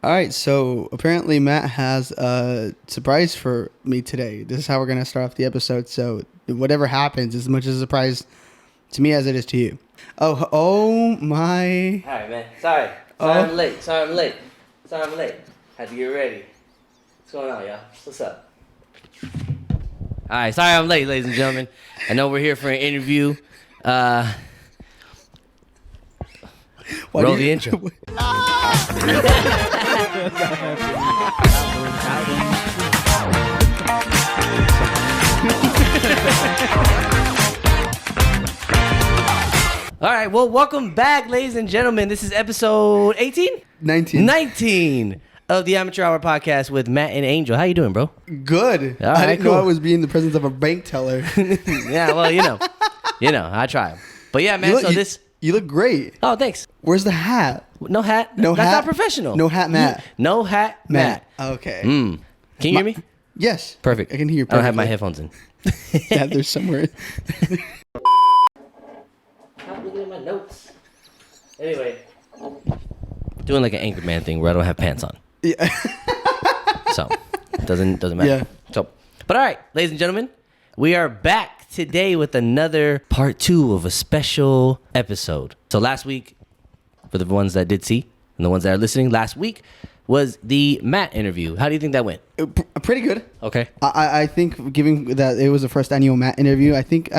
All right, so apparently Matt has a surprise for me today. This is how we're going to start off the episode. So whatever happens is as much as a surprise to me as it is to you. Oh my. All right, man. Sorry I'm late. Sorry I'm late. Had to get ready. What's going on, y'all? What's up? All right, sorry I'm late, ladies and gentlemen. I know we're here for an interview. Roll the intro. All right, well, welcome back, ladies and gentlemen. This is episode 18? 19 of the Amateur Hour podcast with Matt and Angel. How you doing, bro? Good. All I right, didn't know I was being in the presence of a bank teller. Yeah, well, you know, I try. But yeah, man, You look great. Oh, thanks. Where's the hat? No hat? No That's hat? not professional. No hat, Matt. No hat, Matt. Okay. Can you hear me? Yes. Perfect. I can hear you I don't perfectly. have my headphones in. Yeah, there's somewhere. I'm looking at my notes. Anyway. Doing like an Anchorman thing where I don't have pants on. Yeah. So, doesn't matter. Yeah. So, but all right, ladies and gentlemen, we are back today with another part 2 of a special episode. So last week, for the ones that did see and the ones that are listening, last week was the Matt interview. How do you think that went? Pretty good. Okay. I think, given that it was the first annual Matt interview, I think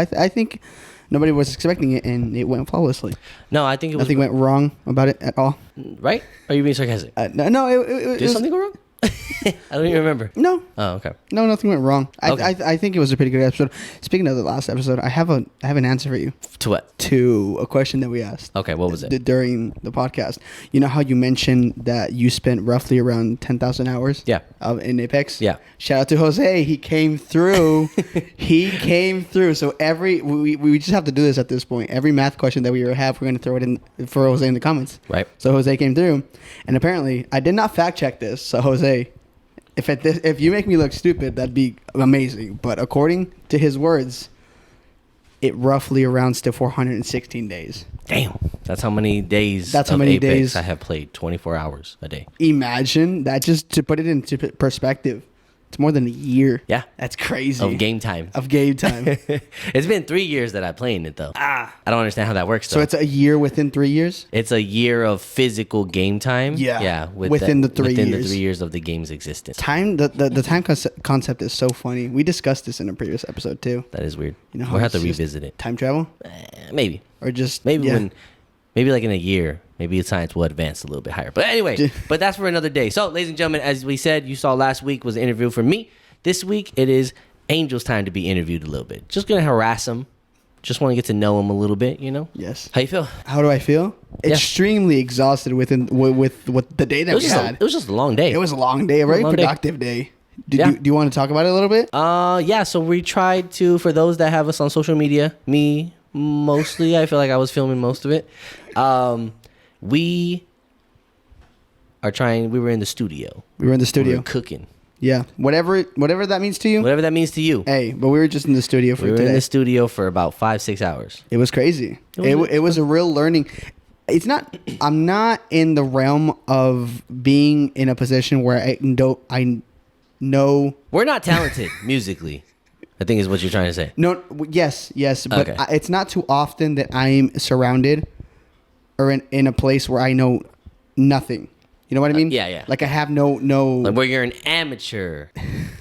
nobody was expecting it, and it went flawlessly. No, I think it was... Nothing went wrong about it at all. Right? Or are you being sarcastic? No, it Did something go wrong? I don't even remember. No. Oh, okay. No, nothing went wrong. Okay. I think it was a pretty good episode. Speaking of the last episode, I have an answer for you. To what? To a question that we asked. Okay, what was it? During the podcast. You know how you mentioned that you spent roughly around 10,000 hours? Yeah. In Apex? Yeah. Shout out to Jose. He came through. He came through. So we just have to do this at this point. Every math question that we have, we're going to throw it in for Jose in the comments. Right. So Jose came through. And apparently, I did not fact check this. So Jose, if you make me look stupid, that'd be amazing. But according to his words, it roughly rounds to 416 days. Damn. That's how many days That's how many Apex days I have played. 24 hours a day. Imagine that. Just to put it into perspective, it's more than a year. Yeah. That's crazy. Of game time. It's been 3 years that I've played it, though. I don't understand how that works, though. So it's a year within 3 years? It's a year of physical game time. Yeah. Yeah. Within the 3 Within years. the 3 years of the game's existence. Time. The time concept is so funny. We discussed this in a previous episode, too. That is weird. You know how We'll have to it's just revisit it. Time travel? Maybe. Or just... Maybe yeah. maybe like in a year, maybe science will advance a little bit higher. But anyway, but that's for another day. So, ladies and gentlemen, as we said, you saw last week was an interview for me. This week, it is Angel's time to be interviewed a little bit. Just going to harass him. Just want to get to know him a little bit, you know? Yes. How you feel? How do I feel? Yeah. Extremely exhausted with the day that we had. It was just a long day. It was a long day, a very productive day. Do you want to talk about it a little bit? Yeah, so we tried to, for those that have us on social media, me mostly, I feel like I was filming most of it. We were in the studio. We were in the We studio. were cooking. Yeah. Whatever that means to you. Whatever that means to you. Hey, but we were just in the studio for We were today. in the studio for about 5-6 hours. It was crazy. It was a real learning. It's not. I'm not in the realm of being in a position where I know. We're not talented musically, I think is what you're trying to say. No. Yes. But Okay. it's not too often that I'm surrounded or in a place where I know nothing. You know what I mean? Yeah. Like I have no. Like where you're an amateur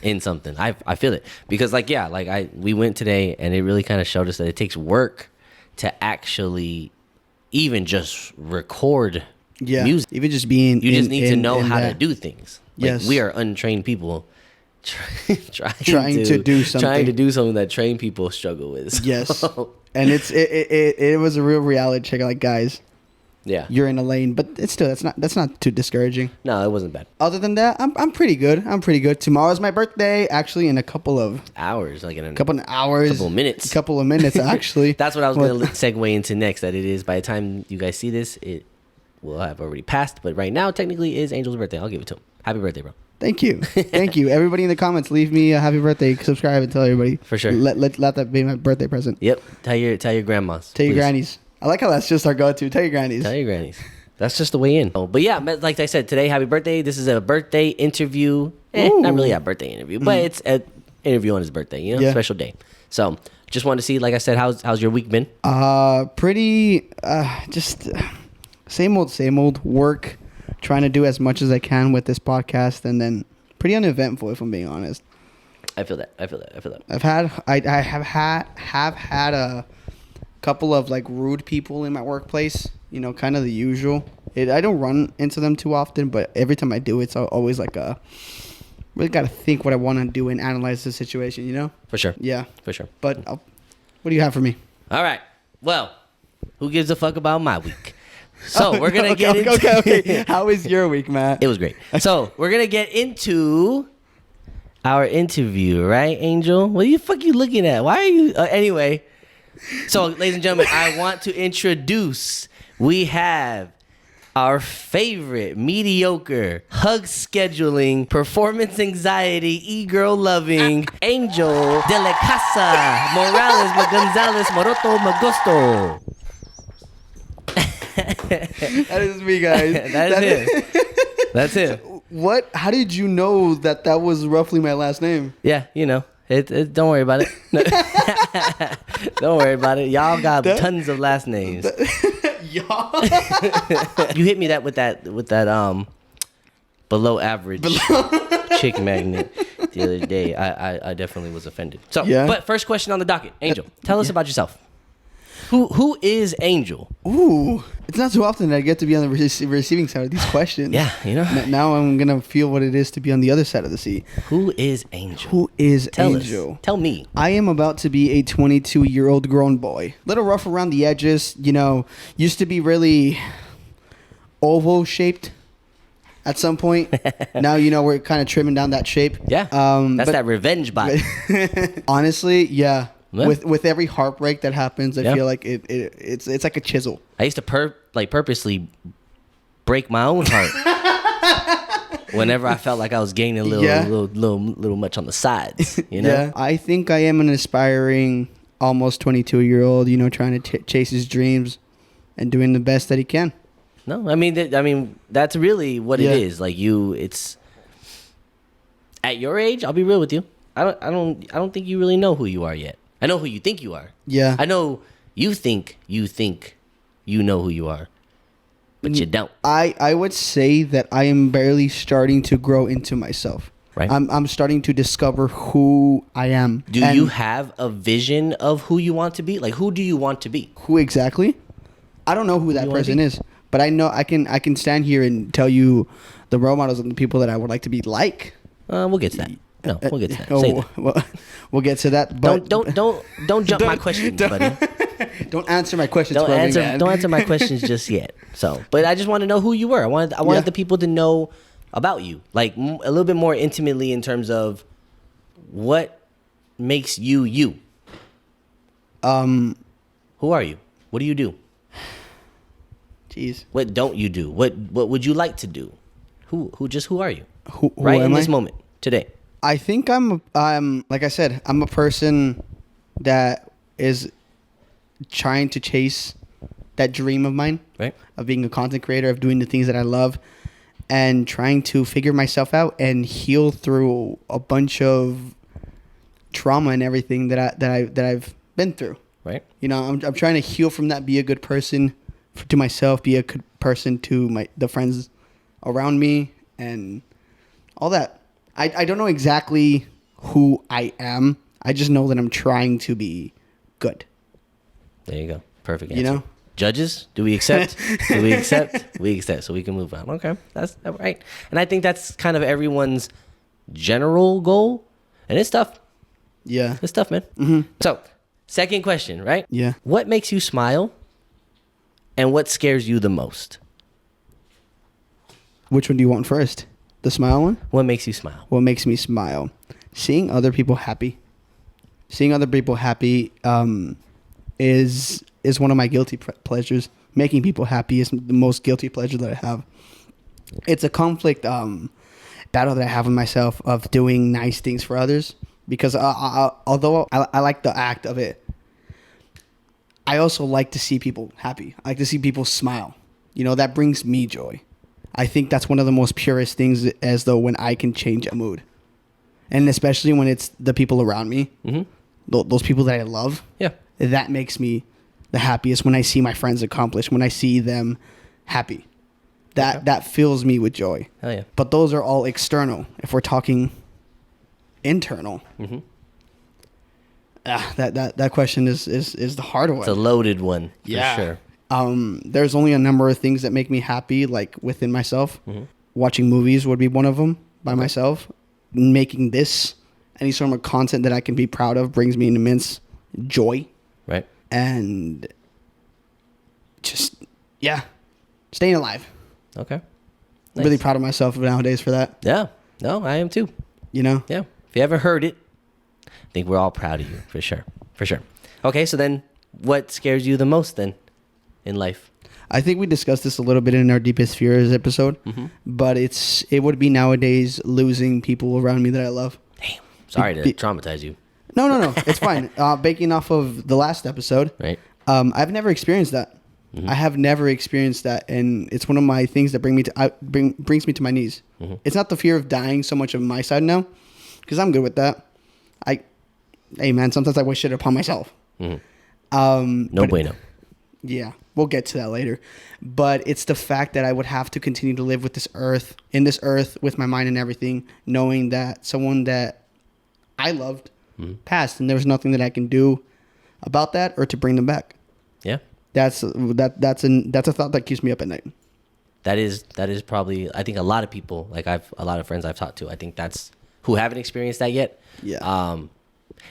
in something. I feel it. Because we went today and it really kind of showed us that it takes work to actually even just record music. Even just being. You just need to know how to do things. Like, Yes. we are untrained people trying to do something. Trying to do something that trained people struggle with. Yes. And it was a real reality check. Like, guys, Yeah. you're in a lane, but it's still that's not too discouraging. No, it wasn't bad. Other than that, I'm pretty good. Tomorrow's my birthday. Actually, in a couple of Hours, like in a hours, couple of minutes. couple of minutes. Actually, That's what I was going to segue into next. That it is by the time you guys see this, it will have already passed. But right now, technically, is Angel's birthday. I'll give it to him. Happy birthday, bro. Thank you. Everybody in the comments, leave me a happy birthday. Subscribe and tell everybody. For sure. Let that be my birthday present. Yep. Tell your grandmas. Tell your please. grannies. I like how that's just our go-to. Tell your grannies. Tell your grannies. That's just the way in. Oh, but yeah, like I said, today, happy birthday. This is a birthday interview. Not really a birthday interview, but it's an interview on his birthday, special day. So just wanted to see, like I said, how's your week been? Pretty, just same old work, trying to do as much as I can with this podcast, and then pretty uneventful, if I'm being honest. I feel that. I have had a couple of like rude people in my workplace, kind of the usual. I don't run into them too often, but every time I do, it's always like really got to think what I want to do and analyze the situation, For sure. Yeah. For sure. But what do you have for me? All right. Well, who gives a fuck about my week? So we're going to get into... Okay. How was your week, Matt? It was great. So we're going to get into our interview, right, Angel? What the fuck you looking at? Why are you... anyway, so ladies and gentlemen, I want to introduce... We have our favorite mediocre, hug scheduling, performance anxiety, e-girl loving, Angel de la Casa Morales Gonzalez Moroto Magusto. That is me, guys. That is him. That's him. What? How did you know that was roughly my last name? Yeah, don't worry about it. Don't worry about it. Y'all got tons of last names. Y'all. You hit me with that below average chick magnet the other day. I definitely was offended. So, but first question on the docket, Angel. Tell us about yourself. Who is Angel? Ooh, it's not too often that I get to be on the receiving side of these questions. Yeah, Now I'm gonna feel what it is to be on the other side of the seat. Who is Angel? Who is Angel? Us. Tell me. I am about to be a 22-year-old grown boy. Little rough around the edges. Used to be really oval shaped at some point. Now we're kind of trimming down that shape. Yeah. That's that revenge body. Honestly, yeah. Yeah. With every heartbreak that happens, I feel like it's like a chisel. I used to purposely break my own heart whenever I felt like I was gaining a little much on the sides. Yeah, I think I am an aspiring, almost 22-year-old. Trying to chase his dreams and doing the best that he can. No, I mean that's really what it is. Like it's at your age. I'll be real with you. I don't think you really know who you are yet. I know who you think you are. Yeah. I know you think you know who you are, but you don't. I would say that I am barely starting to grow into myself. Right. I'm starting to discover who I am. Do you have a vision of who you want to be? Like, who do you want to be? Who exactly? I don't know who that person is, but I know I can stand here and tell you the role models and the people that I would like to be like. We'll get to that. No, we'll get to that. Say that. Well, we'll get to that. But don't jump my questions, buddy. Don't answer my questions. Don't answer my questions just yet. So, but I just want to know who you were. I wanted the people to know about you, like a little bit more intimately in terms of what makes you you. Who are you? What do you do? Jeez. What don't you do? What would you like to do? Who are you? Who right in this moment today? I think I'm like I said, I'm a person that is trying to chase that dream of mine, right? Of being a content creator, of doing the things that I love, and trying to figure myself out and heal through a bunch of trauma and everything that I've been through. Right. I'm trying to heal from that, be a good person to myself, be a good person to the friends around me, and all that. I don't know exactly who I am. I just know that I'm trying to be good. There you go. Perfect answer. Judges, do we accept? We accept so we can move on. Okay, that's right. And I think that's kind of everyone's general goal. And it's tough. Yeah. It's tough, man. Mm-hmm. So, second question, right? Yeah. What makes you smile and what scares you the most? Which one do you want first? The smile one? What makes you smile? What makes me smile? Seeing other people happy. Seeing other people happy is one of my guilty pleasures. Making people happy is the most guilty pleasure that I have. It's a conflict battle that I have with myself of doing nice things for others. Because although I like the act of it, I also like to see people happy. I like to see people smile. that brings me joy. I think that's one of the most purest things, as though when I can change a mood. And especially when it's the people around me, those people that I love. Yeah. That makes me the happiest when I see my friends accomplish, when I see them happy. That fills me with joy. Hell yeah. But those are all external. If we're talking internal, that question is the hard one. It's a loaded one. Yeah. For sure. There's only a number of things that make me happy, like within myself. Watching movies would be one of them by myself. Making this, any sort of content that I can be proud of, brings me an immense joy. Right. And just, staying alive. Okay. Nice. Really proud of myself nowadays for that. Yeah. No, I am too. Yeah. If you ever heard it, I think we're all proud of you, for sure. For sure. Okay, so then what scares you the most then in life? I think we discussed this a little bit in our Deepest Fears episode, but it would be nowadays losing people around me that I love. Damn. Sorry to traumatize you. No. It's fine. Baking off of the last episode, right? I've never experienced that. I have never experienced that, and it's one of my things that brings me to my knees. It's not the fear of dying so much of my side now, because I'm good with that. Hey man, sometimes I wish it upon myself. No bueno. Yeah, we'll get to that later. But it's the fact that I would have to continue to live with this earth, with my mind and everything, knowing that someone that I loved passed, and there was nothing that I can do about that or to bring them back. Yeah. That's a thought that keeps me up at night. That is probably, I think a lot of people, like a lot of friends I've talked to, I think that's who haven't experienced that yet. Yeah.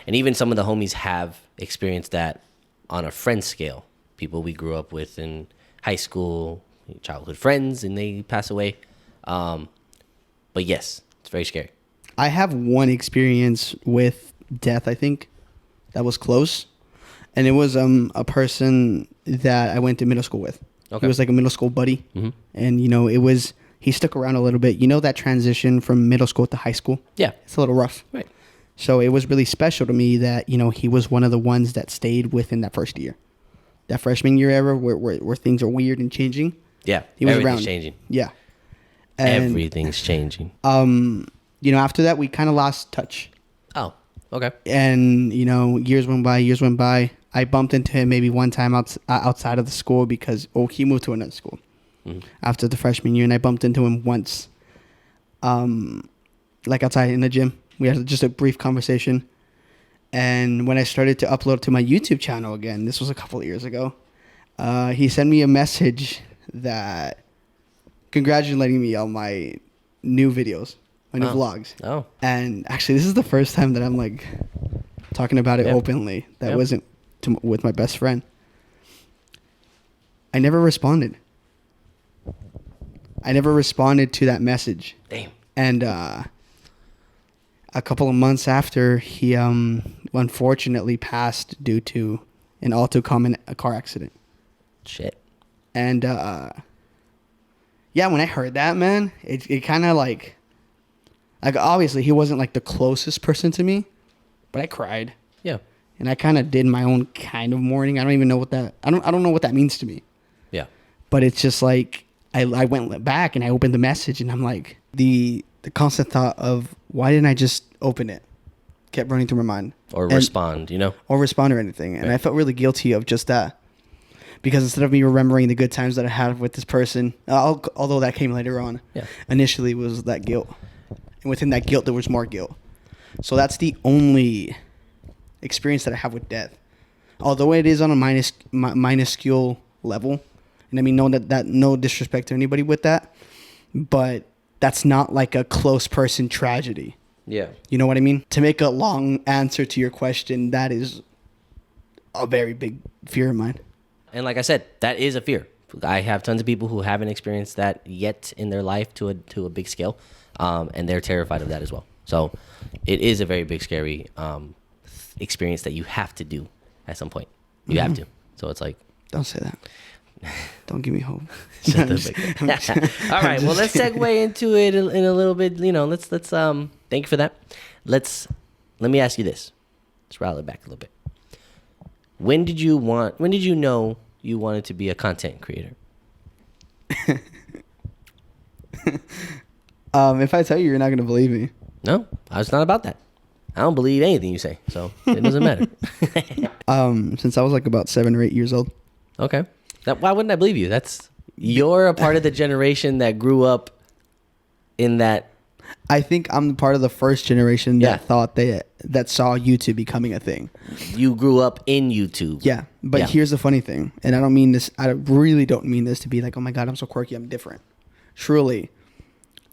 And even some of the homies have experienced that on a friend scale. People we grew up with in high school, childhood friends, and they pass away. But yes, it's very scary. I have one experience with death, I think, that was close. And it was a person that I went to middle school with. Okay. He was like a middle school buddy. And, he stuck around a little bit. You know that transition from middle school to high school? Yeah. It's a little rough. Right. So it was really special to me that, he was one of the ones that stayed within that first year. That freshman year era where things are weird and changing. Yeah. He was everything's around. Changing. Yeah. And, everything's changing. After that, we kind of lost touch. Oh, okay. And, years went by. I bumped into him maybe one time outside of the school because, he moved to another school after the freshman year. And I bumped into him once, like outside in the gym. We had just a brief conversation. And when I started to upload to my YouTube channel again, this was a couple of years ago, he sent me a message that congratulating me on my new videos, my new vlogs. Oh. And actually, this is the first time that I'm like talking about it openly. That wasn't with my best friend. I never responded. To that message. Damn. And a couple of months after, he unfortunately passed due to an all-too-common car accident. Shit. And when I heard that, man, it kind of like obviously he wasn't like the closest person to me, but I cried. Yeah. And I kind of did my own kind of mourning. I don't even know what that I don't know what that means to me. Yeah. But it's just like I went back and I opened the message and I'm like the constant thought of why didn't I just open it kept running through my mind. Or respond, Or respond or anything. And I felt really guilty of just that. Because instead of me remembering the good times that I had with this person, although that came later on, initially was that guilt. And within that guilt, there was more guilt. So that's the only experience that I have with death. Although it is on a minuscule level. And I mean, no disrespect to anybody with that. But that's not like a close person tragedy. Yeah. You know what I mean? To make a long answer to your question, that is a very big fear of mine. And like I said, that is a fear. I have tons of people who haven't experienced that yet in their life to a big scale, and they're terrified of that as well. So it is a very big, scary experience that you have to do at some point. You have to. So it's like... Don't say that. Don't give me hope. All right. Well, let's segue into it in a little bit. Let's thank you for that. Let me ask you this. Let's rattle it back a little bit. When did you know you wanted to be a content creator? If I tell you, you're not gonna believe me. No, it's not about that. I don't believe anything you say, so it doesn't matter. Since I was like about 7 or 8 years old. Okay. Why wouldn't I believe you? You're a part of the generation that grew up in that. I think I'm part of the first generation that thought that saw YouTube becoming a thing. You grew up in YouTube. Yeah, but here's the funny thing, and I don't mean this. I really don't mean this to be like, oh my god, I'm so quirky, I'm different. Truly,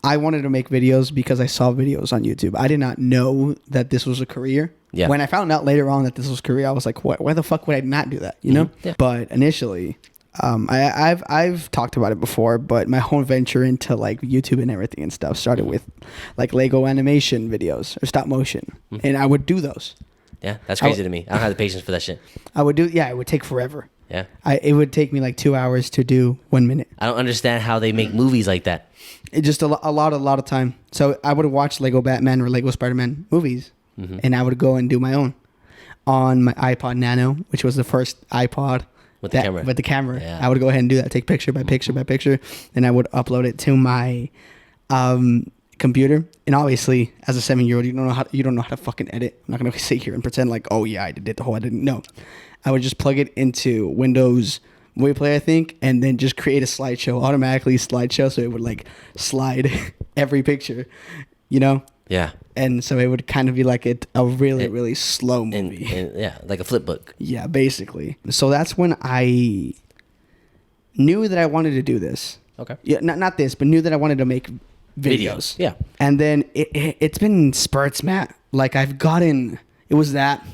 I wanted to make videos because I saw videos on YouTube. I did not know that this was a career. Yeah. When I found out later on that this was a career, I was like, what? Why the fuck would I not do that? You know? Yeah. But initially, I've talked about it before, but my whole venture into like YouTube and everything and stuff started with like Lego animation videos or stop motion, and I would do those. Yeah, that's crazy to me. I don't have the patience for that shit. I would do. Yeah, it would take forever. Yeah. It would take me like 2 hours to do 1 minute. I don't understand how they make movies like that. It just a lot of time. So I would watch Lego Batman or Lego Spider-Man movies, and I would go and do my own on my iPod Nano, which was the first iPod with the camera. With the camera, yeah. I would go ahead and do that, take picture by picture by picture, and I would upload it to my computer. And obviously, as a 7-year-old, you don't know how to fucking edit. I'm not gonna sit here and pretend like, oh yeah, I did the whole editing. No, I would just plug it into Windows Movie Player, I think, and then just create a slideshow, automatically slideshow, so it would like slide every picture, you know? Yeah. And so it would kind of be like a really slow movie. And yeah, like a flip book. Yeah, basically. So that's when I knew that I wanted to do this. Okay. Yeah, not this, but knew that I wanted to make videos. Yeah. And then it's been spurts, Matt. Like I've gotten, it was that.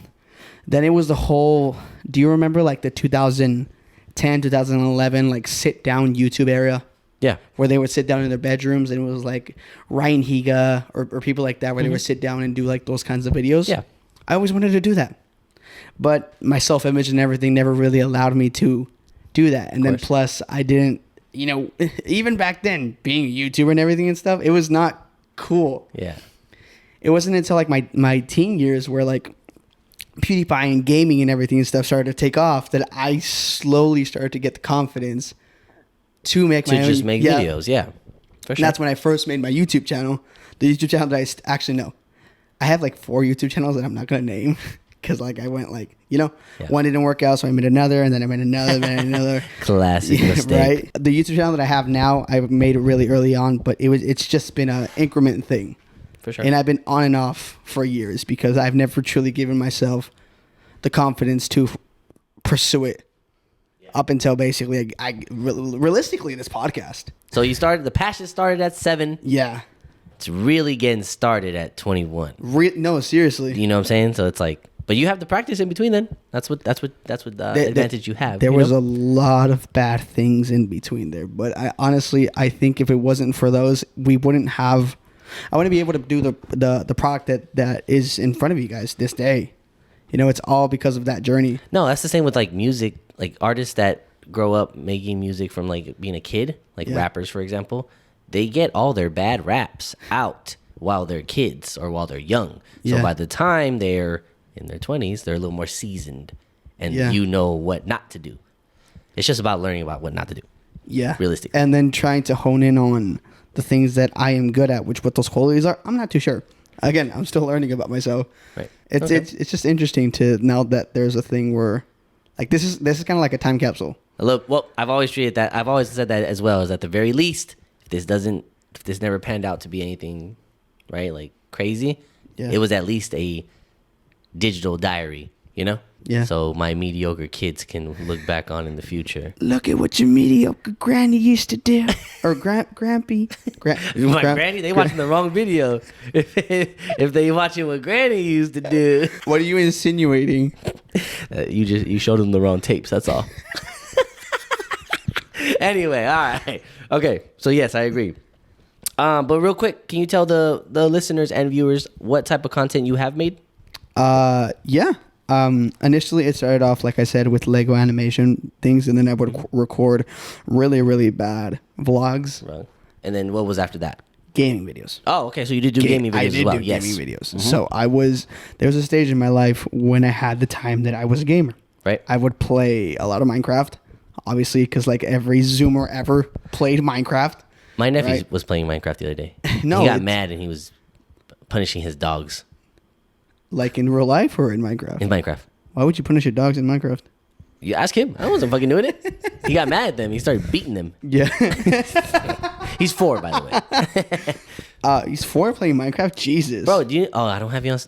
Then it was the whole, do you remember like the 2010, 2011, like sit down YouTube era? Yeah. Where they would sit down in their bedrooms and it was like Ryan Higa or people like that where they would sit down and do like those kinds of videos. Yeah. I always wanted to do that. But my self-image and everything never really allowed me to do that. And then plus I didn't, even back then being a YouTuber and everything and stuff, it was not cool. Yeah. It wasn't until like my teen years where like PewDiePie and gaming and everything and stuff started to take off that I slowly started to get the confidence to make my own. To just make videos, yeah. For sure. And that's when I first made my YouTube channel. The YouTube channel that I actually know. I have like 4 YouTube channels that I'm not going to name because like I went like, one didn't work out, so I made another, and then I made another, and then another. Classic mistake. Right? The YouTube channel that I have now, I made it really early on, but it's just been an increment thing. For sure. And I've been on and off for years because I've never truly given myself the confidence to pursue it up until basically realistically this podcast. So the passion started at 7. Yeah. It's really getting started at 21. No, seriously. You know what I'm saying? So it's like, but you have the practice in between then. That's what advantage you have. There was a lot of bad things in between there, but I think if it wasn't for those, we wouldn't have. I wouldn't be able to do the product that is in front of you guys this day. It's all because of that journey. No, that's the same with like music, like artists that grow up making music from like being a kid, like rappers, for example. They get all their bad raps out while they're kids or while they're young. So by the time they're in their 20s, they're a little more seasoned and you know what not to do. It's just about learning about what not to do. Yeah. Realistically. And then trying to hone in on the things that I am good at, what those qualities are, I'm not too sure. Again, I'm still learning about myself. Right. It's just interesting to now that there's a thing where, like, this is kind of like a time capsule. Well, I've always treated that. I've always said that as well. Is at the very least, if this never panned out to be anything, right, like crazy, it was at least a digital diary, Yeah. So my mediocre kids can look back on in the future. Look at what your mediocre granny used to do. Or grampy. My granny, they watching the wrong video. If they watching what granny used to do. What are you insinuating? You showed them the wrong tapes, that's all. Anyway, all right. Okay, so yes, I agree. But real quick, can you tell the listeners and viewers what type of content you have made? Yeah. Initially it started off, like I said, with Lego animation things, and then I would record really, really bad vlogs. Right. And then what was after that? Gaming videos. Oh, okay. So you did do gaming videos as well. I did do gaming videos. So there was a stage in my life when I had the time that I was a gamer. Right. I would play a lot of Minecraft obviously, because like every Zoomer ever played Minecraft. My nephew Right. was playing Minecraft the other day. No, he got it's- mad and he was punishing his dogs Like in real life or in Minecraft? in Minecraft. Why would you punish your dogs in Minecraft? You ask him. I wasn't fucking doing it. He got mad at them. He started beating them. Yeah. He's 4, by the way. He's 4 playing Minecraft. Jesus, Bro, do you? Oh, I don't have you on. I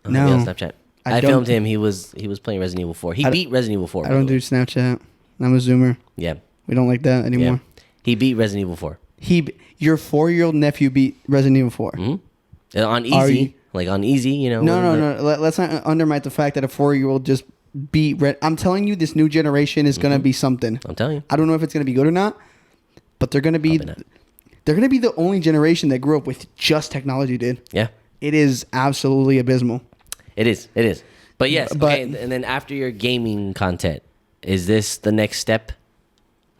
don't No. have you on Snapchat. I I don't- filmed him. He was playing Resident Evil 4. He beat Resident Evil 4. I by don't the way. do Snapchat. I'm a Zoomer. Yeah, We don't like that anymore. yeah. He beat Resident Evil 4 Your 4-year-old nephew beat Resident Evil 4. on Are you- easy. Like on easy, you know. No. Let's not undermine the fact that a 4-year-old just beat I'm telling you, this new generation is gonna be something. I'm telling you. I don't know if it's gonna be good or not, but they're gonna be. Probably not. They're gonna be the only generation that grew up with just technology, dude. Yeah, It is absolutely abysmal. it is. It is. But yes. But- okay, and then after your gaming content, is this the next step?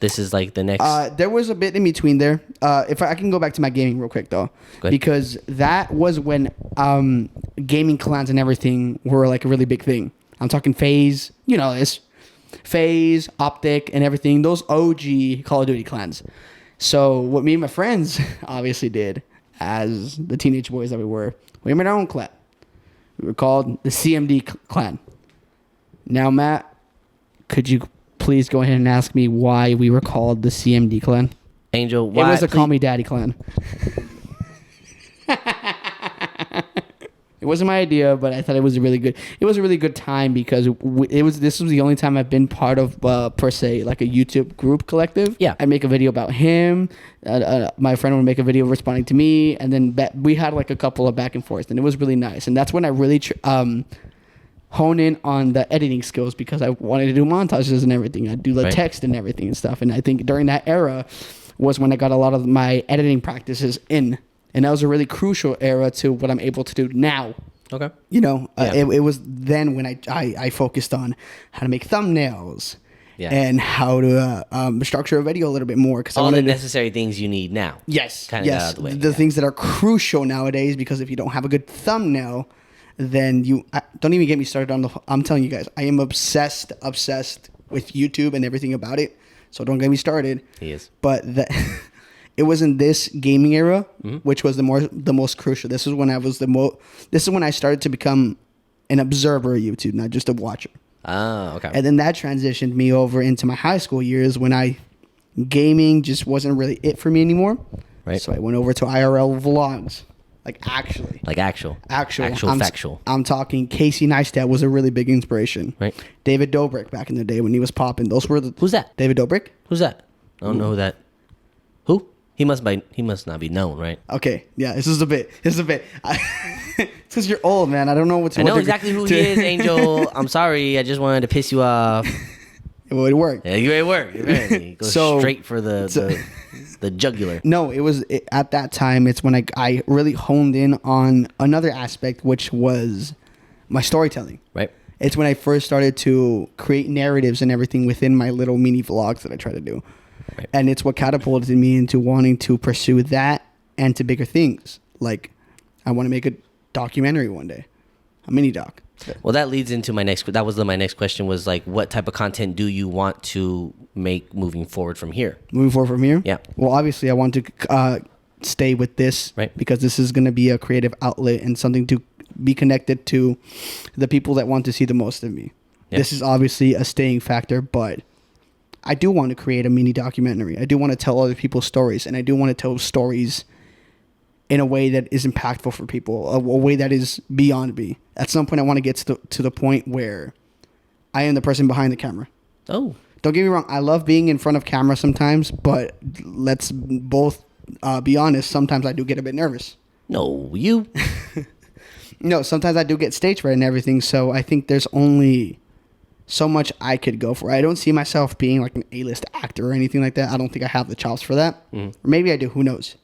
This is like the next. There was a bit in between there. If I can go back to my gaming real quick though, Go ahead. because that was when gaming clans and everything were like a really big thing. I'm talking Phase, you know this, Phase, Optic, and everything. Those OG Call of Duty clans. So what me and my friends obviously did, as the teenage boys that we were, we made our own clan. We were called the CMD clan. Now, Matt, could you please go ahead and ask me why we were called the CMD clan? Angel, It why? was a Call Me Daddy clan. It wasn't my idea, but I thought it was a really good. It was a really good time because this was the only time I've been part of per se like a YouTube group collective. Yeah. I'd make a video about him. My friend would make a video responding to me, and then we had like a couple of back and forth, and it was really nice. And that's when I really hone in on the editing skills because I wanted to do montages and everything. I do the Right. text and everything and stuff. And I think during that era was when I got a lot of my editing practices in. And that was a really crucial era to what I'm able to do now. Okay. You know, Yeah. it was then when I focused on how to make thumbnails Yeah. and how to structure a video a little bit more. Because I All the wanted to, necessary things you need now. yes, Kinda got yes, out of the way, the yeah. things that are crucial nowadays. Because if you don't have a good thumbnail, then don't even get me started on I'm telling you guys, I am obsessed with YouTube and everything about it. So don't get me started. He is. But it was in this gaming era, Mm-hmm. which was the most crucial. This is when I was This is when I started to become an observer of YouTube, not just a watcher. Ah, okay. And then that transitioned me over into my high school years when gaming just wasn't really it for me anymore. Right. So I went over to IRL vlogs, like actually. Like actual. Factual. I'm talking Casey Neistat was a really big inspiration. Right. David Dobrik back in the day when he was popping. Those were the. Who's that? David Dobrik? Who's that? I don't know who that. Who? He must not be known, right? Okay, yeah, this is a bit. It's because you're old, man. I don't know what to. I know exactly who he is, Angel. I'm sorry. I just wanted to piss you off. It would work. Yeah, you ain't work. Apparently, go So- straight for the jugular. No, at that time. It's when I really honed in on another aspect, which was my storytelling. Right. It's when I first started to create narratives and everything within my little mini vlogs that I try to do. Right. And it's what catapulted me into wanting to pursue that and to bigger things. Like, I want to make a documentary one day, a mini doc. Well, that leads into my next. That was my next question. Was like, what type of content do you want to make moving forward from here? Moving forward from here? Yeah. Well, obviously, I want to stay with this. Right. Because this is going to be a creative outlet and something to be connected to the people that want to see the most of me. Yeah. This is obviously a staying factor, but I do want to create a mini documentary. I do want to tell other people's stories, and I do want to tell stories in a way that is impactful for people, a way that is beyond me. At some point, I want to get to the point where I am the person behind the camera. Oh, Don't get me wrong. I love being in front of camera sometimes, but let's both be honest. Sometimes I do get a bit nervous. no, you. No, sometimes I do get stage fright and everything. So I think there's only so much I could go for. I don't see myself being like an A-list actor or anything like that. I don't think I have the chops for that. Or maybe I do. Who knows?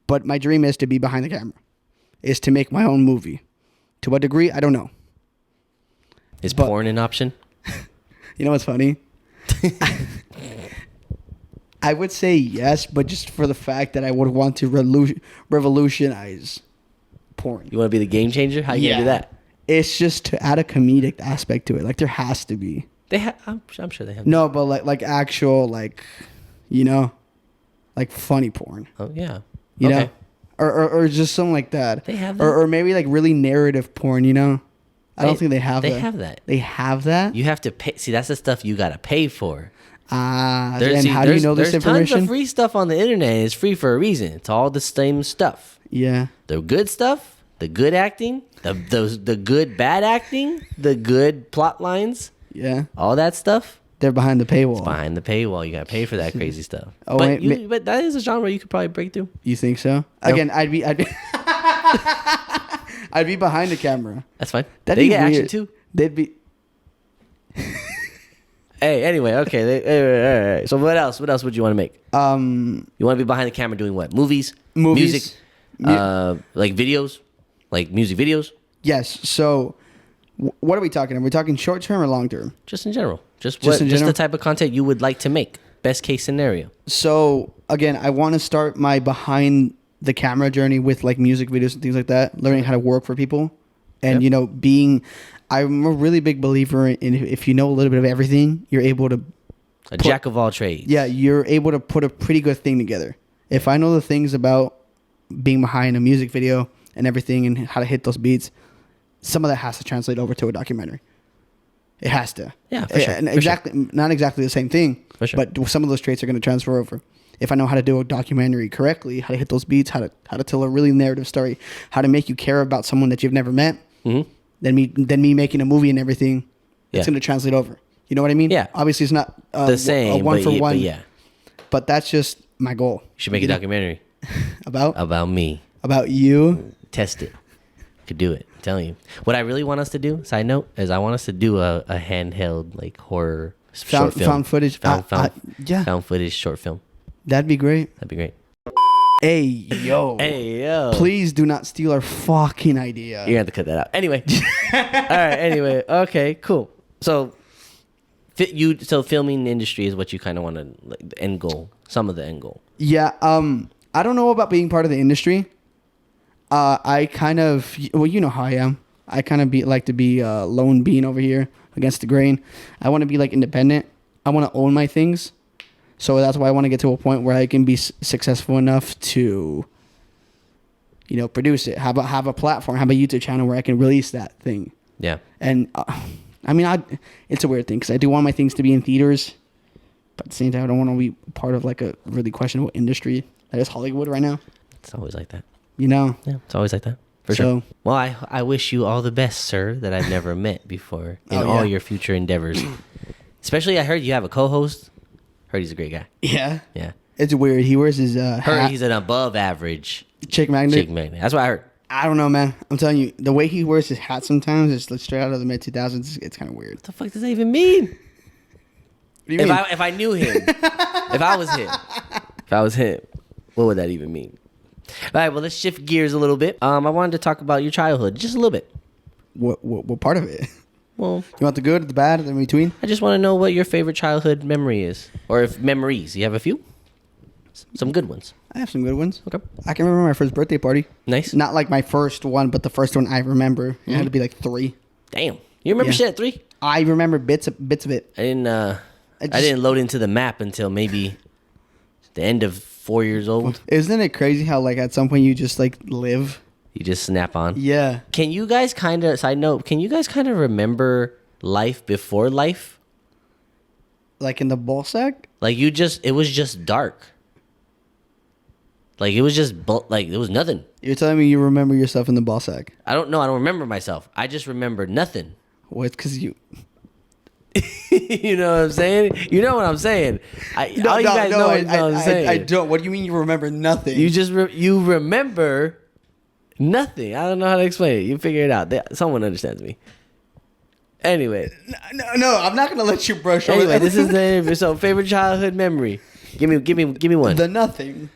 But my dream is to be behind the camera, is to make my own movie. To what degree, I don't know. Is But- porn an option? You know what's funny? I would say yes, but just for the fact that I would want to revolutionize porn. You want to be the game changer? How you gonna do that? It's just to add a comedic aspect to it. Like, there has to be. I'm sure they have. No, but like actual like, you know, like funny porn. Oh yeah. You Okay. know, or just something like that. They have that? Or maybe like really narrative porn. You know, I don't think they have that. They have that. They have that. You have to pay. See, that's the stuff you gotta pay for. And how do you know this There's tons information? of free stuff on the internet. It's free for a reason. It's all the same stuff. Yeah. The good stuff, the good acting, the good bad acting, the good plot lines, Yeah. all that stuff. They're behind the paywall. Behind the paywall, you gotta pay for that crazy stuff. Oh, but wait, but that is a genre you could probably break through. You think so? Again, I'd be I'd be behind the camera. That's fine. That'd They be get action weird. too. They'd be. Hey, anyway, okay. All right. So what else? What else would you want to make? You want to be behind the camera doing what? Movies, music, like videos, like music videos. Yes. So, what are we talking? Are we talking short term or long term? Just in general. Just in the general? type of content you would like to make. Best case scenario. So again, I want to start my behind the camera journey with like music videos and things like that, learning how to work for people, and Yep. I'm a really big believer in if you know a little bit of everything, you're able to. A jack of all trades. Yeah, you're able to put a pretty good thing together. If I know the things about being behind a music video and everything and how to hit those beats, some of that has to translate over to a documentary. It has to. Yeah, for sure. And For sure. not exactly the same thing, For sure. but some of those traits are going to transfer over. If I know how to do a documentary correctly, how to hit those beats, how to tell a really narrative story, how to make you care about someone that you've never met, Mm-hmm. then me making a movie and everything, it's Yeah. going to translate over. You know what I mean? Yeah. Obviously, it's not The same, a one for one. But yeah, But that's just my goal. you should make a documentary About me. you. Test it. Could do it. I'm telling you. What I really want us to do, side note, is I want us to do a handheld like horror short film. Found footage. Yeah. Found footage short film. That'd be great. That'd be great. Hey yo. Hey yo. Please do not steal our fucking idea. You're gonna have to cut that out. Anyway. All right. Anyway. Okay. Cool. So, filming industry is what you kind of want to like, the end goal. Some of the end goal. Yeah. I don't know about being part of the industry. I kind of, well, you know how I am. I kind of like to be a lone bean over here against the grain. I want to be like independent. I want to own my things. So that's why I want to get to a point where I can be successful enough to, produce it. Have a platform, have a YouTube channel where I can release that thing. Yeah. And it's a weird thing because I do want my things to be in theaters, but at the same time, I don't want to be part of like a really questionable industry that is Hollywood right now. It's always like that. Yeah, It's always like that. For So- sure. Well, I wish you all the best, sir, that I've never met before in Oh, all yeah. your future endeavors. Especially, I heard you have a co-host. Heard he's a great guy. yeah. Yeah. It's weird. He wears his Heard hat, he's an above average chick magnet. chick magnet. That's what I heard. I don't know, man. I'm telling you, the way he wears his hat sometimes is like straight out of the mid 2000s. It's kind of weird. What the fuck does that even mean? What do you mean? If I knew him, if I was him, what would that even mean? All right, well, let's shift gears a little bit. I wanted to talk about your childhood, just a little bit. What part of it? Well, You want the good, the bad, the in between? I just want to know what your favorite childhood memory is, or if memories. You have a few, some good ones. I have some good ones. Okay, I can remember my first birthday party. nice. Not like my first one, but the first one I remember. It had to be like 3. Damn, you remember Yeah. shit at 3? I remember bits of it. I didn't. I just- didn't load into the map until maybe the end of 4 years old. Isn't it crazy how like at some point you just like live? You just snap on. Yeah. Can you guys kind of, side note, can you guys kind of remember life before life? Like in the ball sack? Like it was just dark. Like it was just, like there was nothing. You're telling me you remember yourself in the ball sack? I don't know. I don't remember myself. I just remember nothing. Well, it's because you... You know what I'm saying? You know what I'm saying? All you guys know is what I'm saying. I don't. What do you mean you remember nothing? You just, you remember nothing. I don't know how to explain it. You figure it out. Someone understands me. Anyway. No, I'm not gonna let you brush over Anyway, that. this is the interview. So, favorite childhood memory. Give me one. the nothing.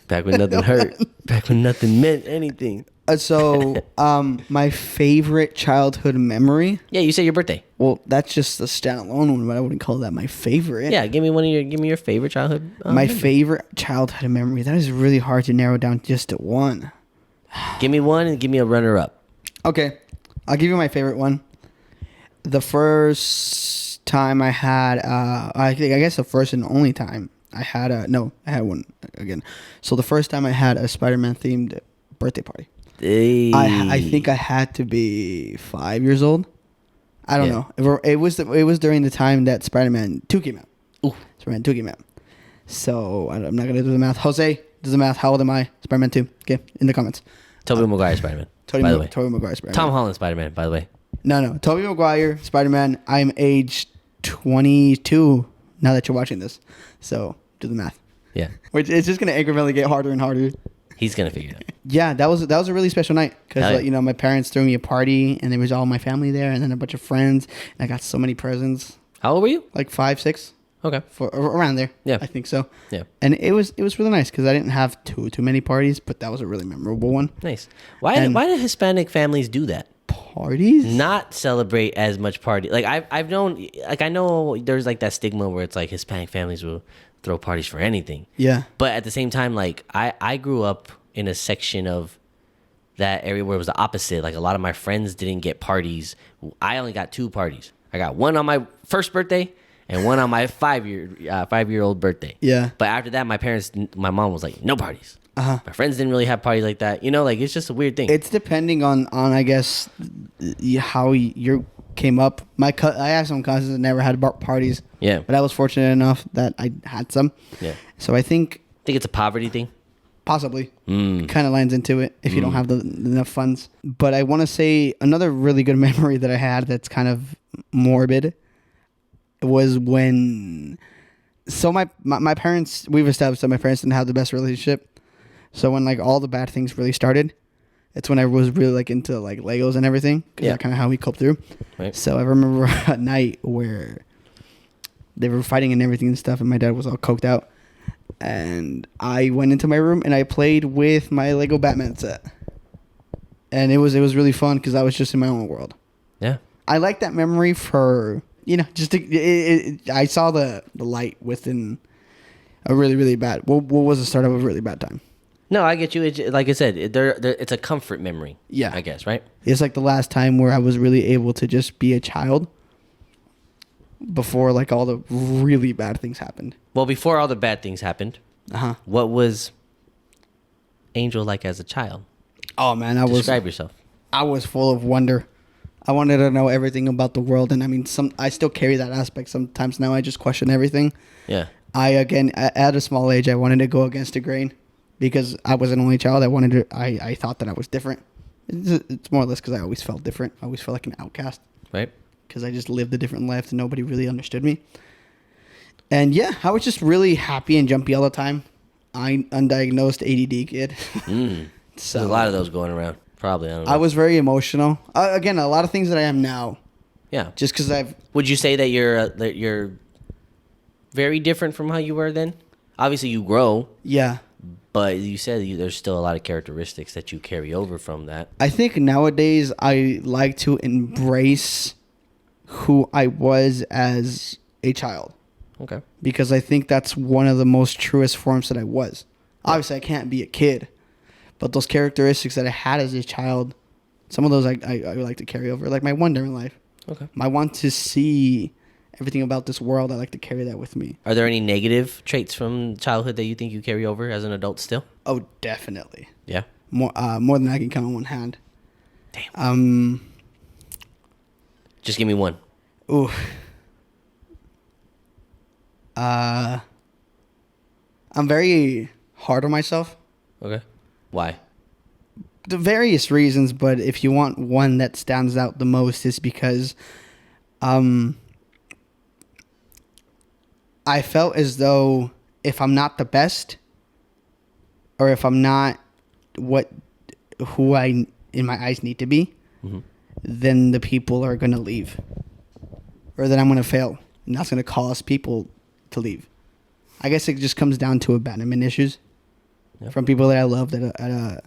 Back when nothing hurt. Back when nothing meant anything. My favorite childhood memory. Yeah, you say your birthday. Well, that's just a standalone one, but I wouldn't call that my favorite. Yeah, give me your favorite childhood. My memory. favorite childhood memory. That is really hard to narrow down just to one. Give me one and give me a runner up. Okay, I'll give you my favorite one. The first time I had, I guess the first and only time I had I had one again. So the first time I had a Spider-Man themed birthday party. Hey. I think I had to be 5 years old. I don't know. It was during the time that Spider-Man 2 came out. Ooh. Spider-Man 2 came out. So I'm not gonna do the math. Jose, does the math. How old am I? Spider-Man 2. Okay, in the comments. Tobey Maguire Spider-Man. By the way. Tobey Maguire Spider-Man. Tom Holland Spider-Man, by the way. No. Tobey Maguire Spider-Man. I'm age 22 now that you're watching this. So do the math. Yeah. Which it's just gonna incrementally get harder and harder. He's gonna figure it out. Yeah, that was a really special night because Yeah. my parents threw me a party and there was all my family there and then a bunch of friends and I got so many presents. How old were you? Like 5, 6. Okay. For around there. Yeah. I think so. Yeah. And it was really nice because I didn't have too many parties, but that was a really memorable one. Nice. Why do Hispanic families do that? Parties? Not celebrate as much party. Like I've known, like I know there's like that stigma where it's like Hispanic families will throw parties for anything. Yeah. But at the same time, like I grew up in a section of that area where it was the opposite. Like a lot of my friends didn't get parties. I only got 2 parties. I got one on my first birthday and one on my 5-year-old birthday. Yeah. But after that, my mom was like, no parties. Uh-huh. My friends didn't really have parties like that. Like it's just a weird thing. It's depending on I guess how you came up. I have some cousins that never had parties. Yeah. But I was fortunate enough that I had some. Yeah. So I think it's a poverty thing. possibly kind of lines into it if you don't have enough funds. But I want to say another really good memory that I had that's kind of morbid was when my parents, we've established that my parents didn't have the best relationship. So when like all the bad things really started, it's when I was really like into like Legos and everything because that's kind of how we coped through. Right. So I remember a night where they were fighting and everything and stuff and my dad was all coked out. And I went into my room and I played with my Lego Batman set. And it was really fun because I was just in my own world. Yeah. I like that memory for, just I saw the light within a really, really bad, what was the start of a really bad time? No, I get you. Like I said, it's a comfort memory. Yeah. I guess, right? It's like the last time where I was really able to just be a child before like all the really bad things happened. Well, before all the bad things happened, what was Angel like as a child? Oh man, Describe yourself. I was full of wonder. I wanted to know everything about the world, and I mean, I still carry that aspect sometimes. Now I just question everything. Yeah. At a small age, I wanted to go against the grain because I was an only child. I thought that I was different. It's more or less because I always felt different. I always felt like an outcast. Right. Because I just lived a different life and nobody really understood me. And yeah, I was just really happy and jumpy all the time. Undiagnosed ADD kid. So there's a lot of those going around. Probably. I don't know. I was very emotional. Again, a lot of things that I am now. Yeah. Just because Would you say that you're very different from how you were then? Obviously, you grow. Yeah. But you said there's still a lot of characteristics that you carry over from that. I think nowadays I like to embrace who I was as a child. Okay. Because I think that's one of the most truest forms that I was. Obviously, I can't be a kid. But those characteristics that I had as a child, some of those I like to carry over. Like my wonder in life. Okay. My want to see everything about this world, I like to carry that with me. Are there any negative traits from childhood that you think you carry over as an adult still? Oh, definitely. Yeah. More than I can count on one hand. Damn. Just give me one. Ooh. I'm very hard on myself. Okay. Why? The various reasons, but if you want one that stands out the most is because I felt as though if I'm not the best or if I'm not who I in my eyes need to be, then the people are going to leave. Or then I'm going to fail. And that's going to cause people to leave. I guess it just comes down to abandonment issues from people that I loved at a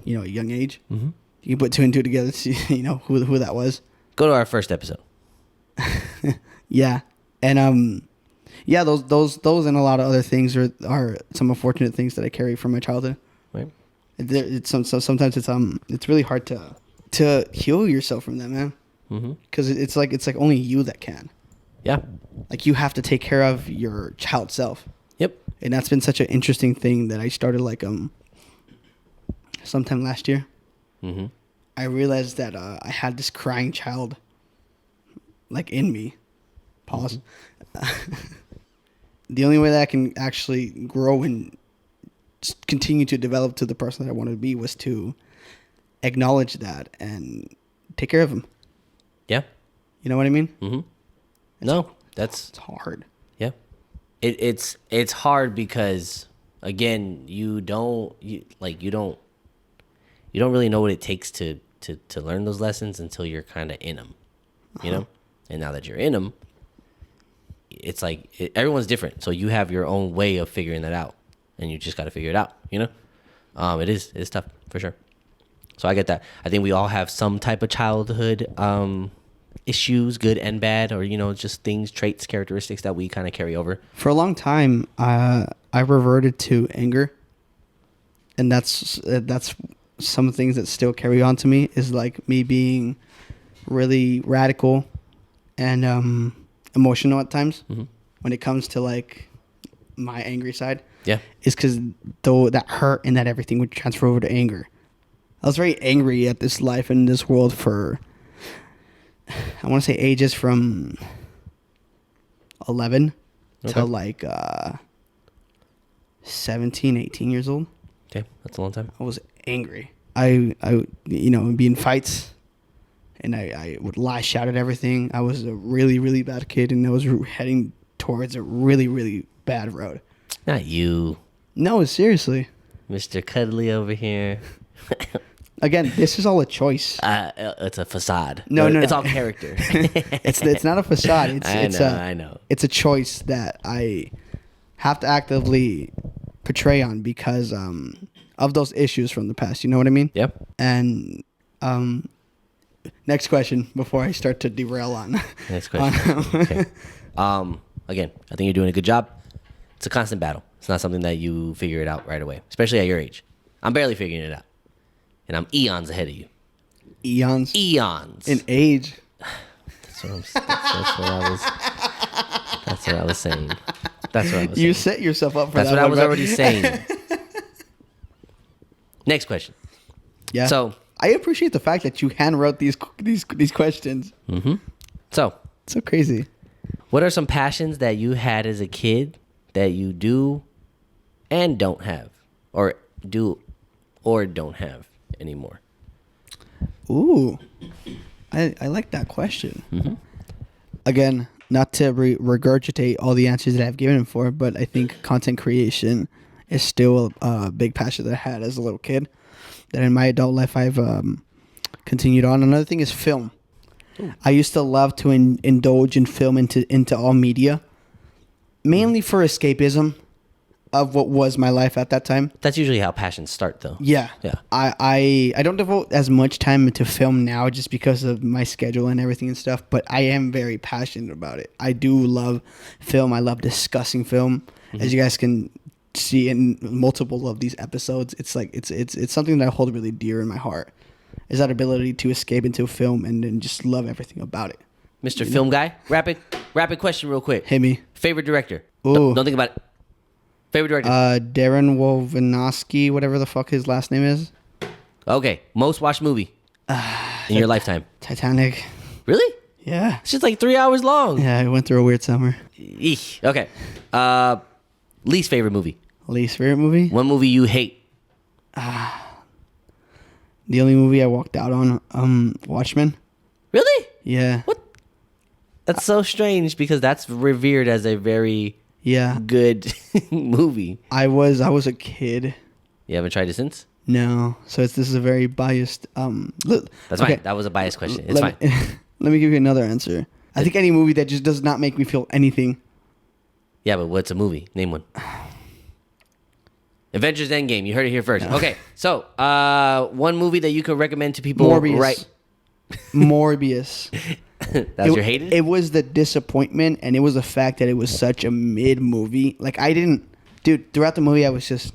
young age. Mm-hmm. You can put 2 and 2 together to see who that was. Go to our first episode. Yeah. And those and a lot of other things are some unfortunate things that I carry from my childhood. Right. Sometimes it's really hard to heal yourself from that, man. because it's like only you that can. Yeah. Like you have to take care of your child self. Yep. And that's been such an interesting thing that I started like sometime last year. Mm-hmm. I realized that I had this crying child like in me. Pause. The only way that I can actually grow and continue to develop to the person that I wanted to be was to acknowledge that and take care of him. Yeah. You know what I mean? Mm-hmm. It's hard. Yeah. It's hard because again, you don't really know what it takes to learn those lessons until you're kind of in them, you know? And now that you're in them, it's like everyone's different. So you have your own way of figuring that out, and you just got to figure it out, you know? It's tough for sure. So I get that. I think we all have some type of childhood issues, good and bad, or, you know, just things, traits, characteristics that we kind of carry over. For a long time, I reverted to anger, and that's some things that still carry on to me is like me being really radical and emotional at times when it comes to like my angry side. Yeah. Is because though that hurt and that everything would transfer over to anger. I was very angry at this life and this world for, I want to say ages from 11 to like 17, 18 years old. Okay, that's a long time. I was angry. I would be in fights, and I would lash out at everything. I was a really, really bad kid, and I was heading towards a really, really bad road. Not you. No, seriously. Mr. Cuddly over here. Again, this is all a choice. It's a facade. No. It's all character. It's not a facade. I know. It's a choice that I have to actively portray on because of those issues from the past. You know what I mean? Yep. And next question before I start to derail on. Next question. Okay. Again, I think you're doing a good job. It's a constant battle. It's not something that you figure it out right away, especially at your age. I'm barely figuring it out, and I'm eons ahead of you. Eons in age. That's what I was saying. You set yourself up for that. That's what I was already saying. Next question. Yeah. So I appreciate the fact that you hand wrote these questions. Mm-hmm. So crazy. What are some passions that you had as a kid that you do and don't have, or do or don't have anymore? Ooh, I like that question. Mm-hmm. Again, not to regurgitate all the answers that I've given for, but I think content creation is still a big passion that I had as a little kid. That in my adult life I've continued on. Another thing is film. Ooh. I used to love to indulge in film into all media, mainly for escapism of what was my life at that time. That's usually how passions start, though. Yeah. I don't devote as much time to film now just because of my schedule and everything and stuff, but I am very passionate about it. I do love film. I love discussing film. Mm-hmm. As you guys can see in multiple of these episodes, it's like it's something that I hold really dear in my heart. Is that ability to escape into film and then just love everything about it. Mr. Film Guy, rapid question real quick. Hit me. Favorite director? Ooh. Don't think about it. Favorite director? Darren Wolfowski, whatever the fuck his last name is. Okay. Most watched movie in your lifetime? Titanic. Really? Yeah. It's just like 3 hours long. Yeah, I went through a weird summer. Eesh. Okay. Least favorite movie? Least favorite movie? One movie you hate? The only movie I walked out on, Watchmen. Really? Yeah. What? That's so strange because that's revered as a very good movie. I was a kid. You haven't tried it since? No. So this is a very biased. That's fine. That was a biased question. It's fine. Let me give you another answer. I think any movie that just does not make me feel anything. Yeah, but what's a movie? Name one. Avengers Endgame. You heard it here first. No. Okay, so one movie that you could recommend to people. Morbius. Right. Morbius. That's your hated? It was the disappointment, and it was the fact that it was such a mid movie. Like dude. Throughout the movie, I was just.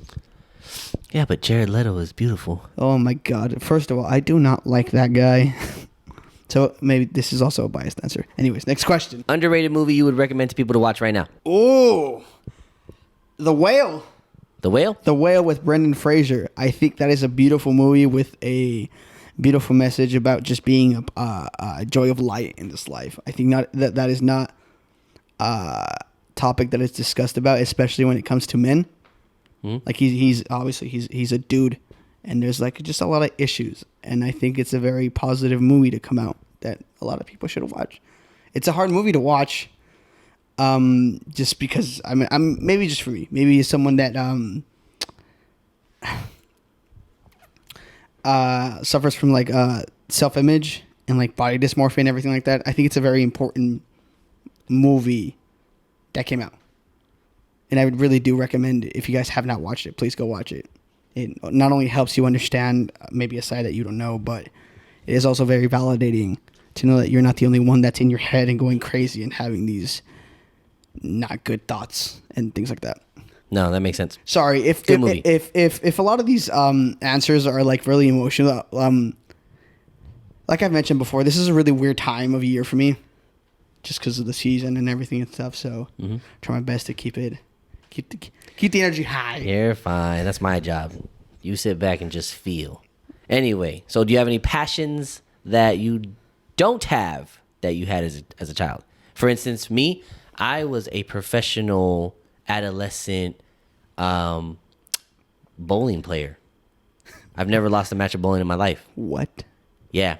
Yeah, but Jared Leto is beautiful. Oh my god! First of all, I do not like that guy. So maybe this is also a biased answer. Anyways, next question. Underrated movie you would recommend to people to watch right now? Oh, The Whale. The Whale? The Whale with Brendan Fraser. I think that is a beautiful movie with a beautiful message about just being a joy of light in this life. I think not that is not a topic that is discussed about, especially when it comes to men. Like he's obviously he's a dude, and there's like just a lot of issues, and I think it's a very positive movie to come out that a lot of people should watch. It's a hard movie to watch, just because I'm maybe just for me, maybe as someone that suffers from like self-image and like body dysmorphia and everything like that. I think it's a very important movie that came out. And I would really do recommend, if you guys have not watched it, please go watch it. It not only helps you understand maybe a side that you don't know, but it is also very validating to know that you're not the only one that's in your head and going crazy and having these not good thoughts and things like that. No, that makes sense. Sorry, if a lot of these answers are like really emotional, like I've mentioned before, this is a really weird time of year for me, just because of the season and everything and stuff. So try my best to keep the energy high. You're fine. That's my job. You sit back and just feel. Anyway, so do you have any passions that you don't have that you had as a child? For instance, me, I was a professional adolescent bowling player. I've never lost a match of bowling in my life. What? Yeah.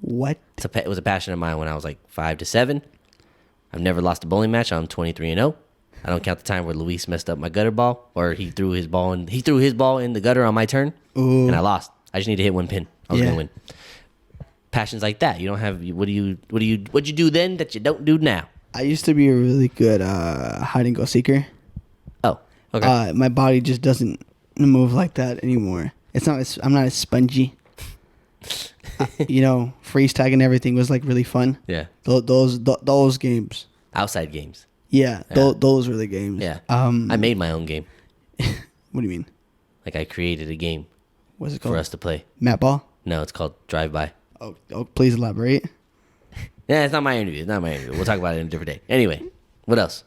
What? It was a passion of mine when I was like 5 to 7. I've never lost a bowling match. I'm 23-0. I don't count the time where Luis messed up my gutter ball, or he threw his ball in the gutter on my turn, and I lost. I just need to hit one pin. I was gonna win. Passions like that. You don't have. What'd you do then that you don't do now? I used to be a really good hide and go seeker. Oh, okay. My body just doesn't move like that anymore. I'm not as spongy. Freeze tag and everything was like really fun. Yeah. Those games. Outside games. Yeah. Those were the games. Yeah. I made my own game. What do you mean? Like I created a game. What's it called? For us to play. Mat ball? No, it's called Drive By. Oh, please elaborate. Yeah, it's not my interview. We'll talk about it in a different day. Anyway, what else?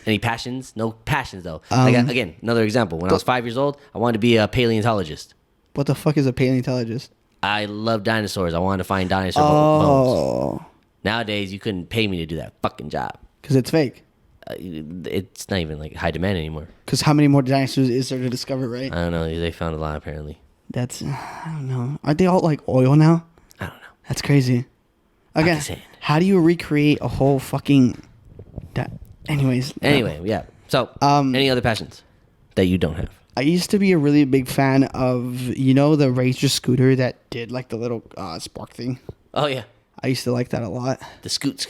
Any passions? No passions though. Again, another example. When I was 5 years old, I wanted to be a paleontologist. What the fuck is a paleontologist? I love dinosaurs. I wanted to find dinosaur bones. Oh. Nowadays, you couldn't pay me to do that fucking job. Because it's fake. It's not even like high demand anymore. Because how many more dinosaurs is there to discover, right? I don't know. They found a lot apparently. I don't know. Aren't they all like oil now? I don't know. That's crazy. Again, how do you recreate a whole fucking... Anyways. Anyway, yeah. So, any other passions that you don't have? I used to be a really big fan of, the Razor scooter that did like the little spark thing. Oh, yeah. I used to like that a lot. The scoot.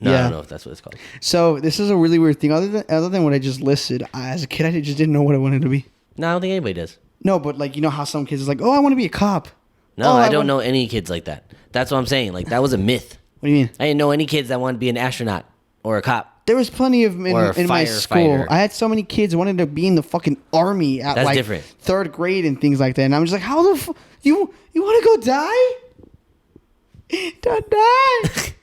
No, yeah. I don't know if that's what it's called. So this is a really weird thing. Other than what I just listed, as a kid, I just didn't know what I wanted to be. No, I don't think anybody does. No, but like, how some kids is like, oh, I want to be a cop. No, I don't know any kids like that. That's what I'm saying. Like, that was a myth. What do you mean? I didn't know any kids that wanted to be an astronaut or a cop. There was plenty of in my school. I had so many kids who wanted to be in the fucking army at That's like different. 3rd grade and things like that. And I'm just like, how the fuck? You want to go die? Don't die.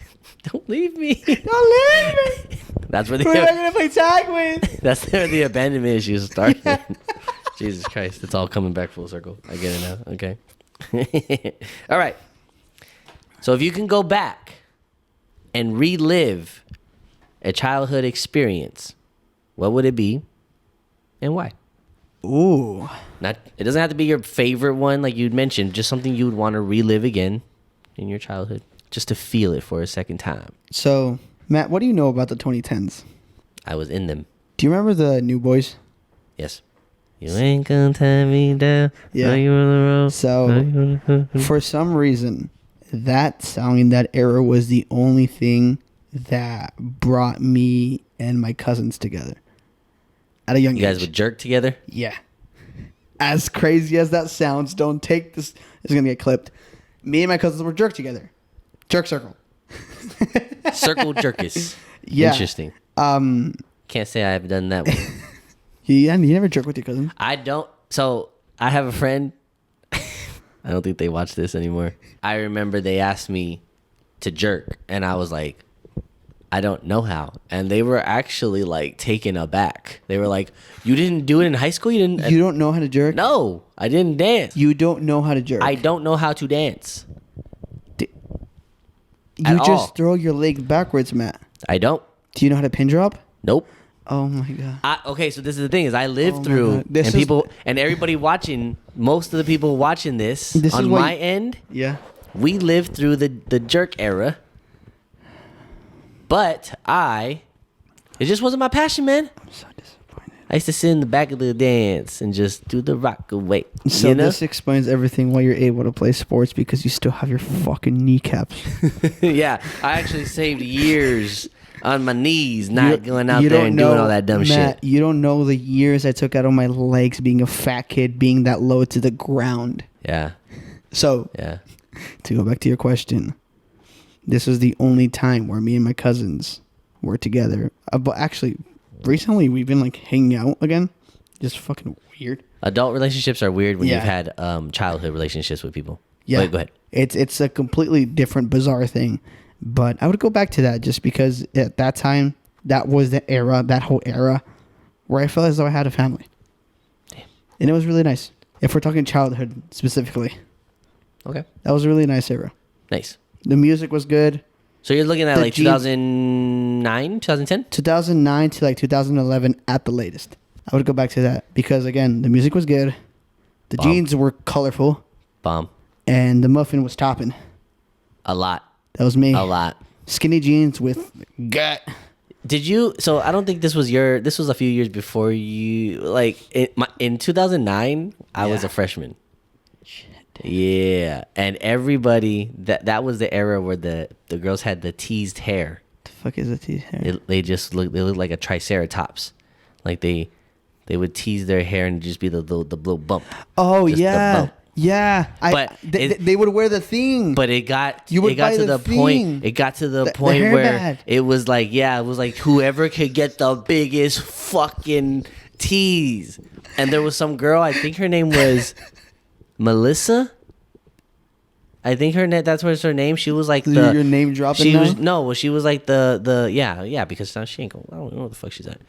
Don't leave me. Don't leave me. That's where Who am I going to play tag with? That's where the abandonment issues start. Jesus Christ. It's all coming back full circle. I get it now. Okay. All right. So if you can go back and relive a childhood experience, what would it be and why? Ooh. It doesn't have to be your favorite one like you'd mentioned, just something you would want to relive again in your childhood, just to feel it for a second time. So, Matt, what do you know about the 2010s? I was in them. Do you remember the New Boys? Yes. You ain't gonna tie me down. Yeah. You on the road. So, for some reason, that song in that era was the only thing that brought me and my cousins together at a young age. You guys would jerk together? Yeah. As crazy as that sounds, don't take this. It's going to get clipped. Me and my cousins were jerk together. Jerk circle. Circle jerkus. Yeah. Interesting. Can't say I've done that one. You never jerk with your cousin? I don't. So I have a friend. I don't think they watch this anymore. I remember they asked me to jerk, and I was like, I don't know how. And they were actually like taken aback. They were like, "You didn't do it in high school? You didn't? You don't know how to jerk? No, I didn't dance. You don't know how to jerk. I don't know how to dance. You at just all. throw your leg backwards, Matt. I don't. Do you know how to pin drop? Nope. Oh my god. Okay, so this is the thing is I lived Oh my through God. This and is- people and everybody watching, most of the people watching this This on is what my you- end, Yeah. we lived through the jerk era. But it just wasn't my passion, man. I'm so disappointed. I used to sit in the back of the dance and just do the rock away. So you know? this explains everything why you're able to play sports, because you still have your fucking kneecaps. Yeah, I actually saved years on my knees, not You- going out you there don't and doing know, all that dumb Matt, shit. You don't know the years I took out on my legs being a fat kid, being that low to the ground. Yeah, So yeah. to go back to your question, this was the only time where me and my cousins were together. But actually, recently we've been like hanging out again. Just fucking weird. Adult relationships are weird when Yeah. you've had childhood relationships with people. Yeah. Wait, go ahead. It's a completely different, bizarre thing. But I would go back to that just because at that time, that was the era, that whole era, where I felt as though I had a family. Damn. And it was really nice. If we're talking childhood specifically, Okay. that was a really nice era. Nice. The music was good. So you're looking at The like jeans- 2009, 2010? 2009 to like 2011 at the latest. I would go back to that because, again, the music was good. The Bomb. jeans were colorful. Bomb. And the muffin was topping. A lot. That was me. A lot. Skinny jeans with gut. Did you? So I don't think this was a few years before you. Like in 2009, I was Yeah. a freshman. Yeah, and everybody that was the era where the girls had the teased hair. The fuck is a tease hair? They looked like a triceratops, like they would tease their hair and just be the little bump. Oh, Just the yeah. bump. Yeah. But They would wear the thing. But it got You would it got buy to the the point. thing. It got to the The point hair where band. it was like whoever could get the biggest fucking tease. And there was some girl, I think her name was Melissa. I think that's what her name. She was like Your name dropping She now? was no. Well, she was like yeah because now she ain't I don't know what the fuck she's at.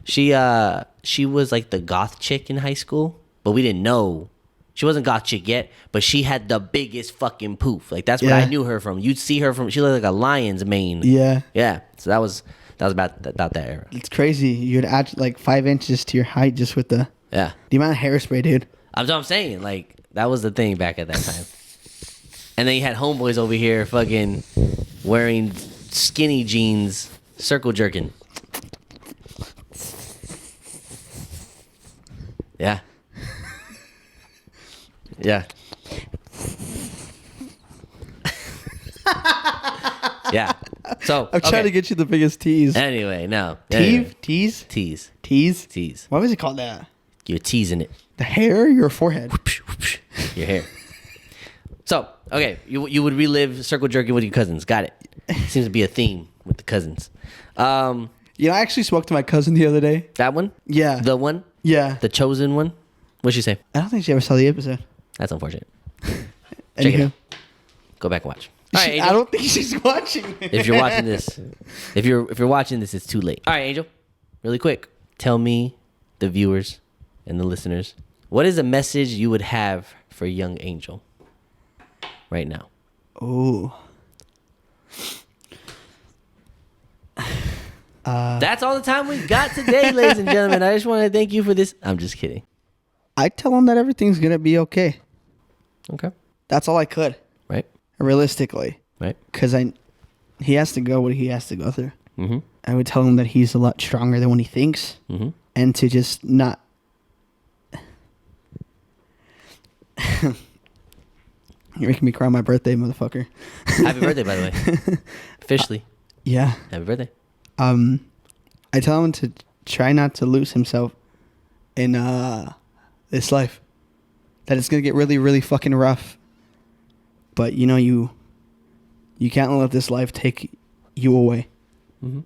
She was like the goth chick in high school, but we didn't know. She wasn't goth chick yet, but she had the biggest fucking poof. Like that's what I Yeah. knew her from. You'd see her from. She looked like a lion's mane. Yeah. Yeah. So that was about that era. It's crazy. You'd add like 5 inches to your height just with the amount of hairspray, dude. That's what I'm saying. Like that was the thing back at that time. And then you had homeboys over here fucking wearing skinny jeans, circle jerking. Yeah. Yeah. Yeah. So I'm trying to get you the biggest tease. Anyway, no. Tease? Tease? Tease. Tease? Tease. Why was it called that? You're teasing it. The hair or your forehead? Your hair. So, okay, you would relive circle jerking with your cousins. Got it. Seems to be a theme with the cousins. You know, I actually spoke to my cousin the other day. That one? Yeah. The one? Yeah. The chosen one? What'd she say? I don't think she ever saw the episode. That's unfortunate. Check it Anywho. out. Go back and watch. All right, I Angel. don't think she's watching. If you're watching this, if you're watching this, it's too late. All right, Angel. Really quick. Tell me, the viewers and the listeners, what is a message you would have for young Angel right now? Ooh. That's all the time we got today, ladies and gentlemen. I just want to thank you for this. I'm just kidding. I tell him that everything's going to be okay. Okay. That's all I could, Right. realistically. Right. Because he has to go what he has to go through. Mm-hmm. I would tell him that he's a lot stronger than what he thinks. Mm-hmm. And to just not... You're making me cry on my birthday, motherfucker. Happy birthday, by the way. Officially. Yeah. Happy birthday. I tell him to try not to lose himself in this life. That it's gonna get really, really fucking rough. But you know, you can't let this life take you away. Mm-hmm.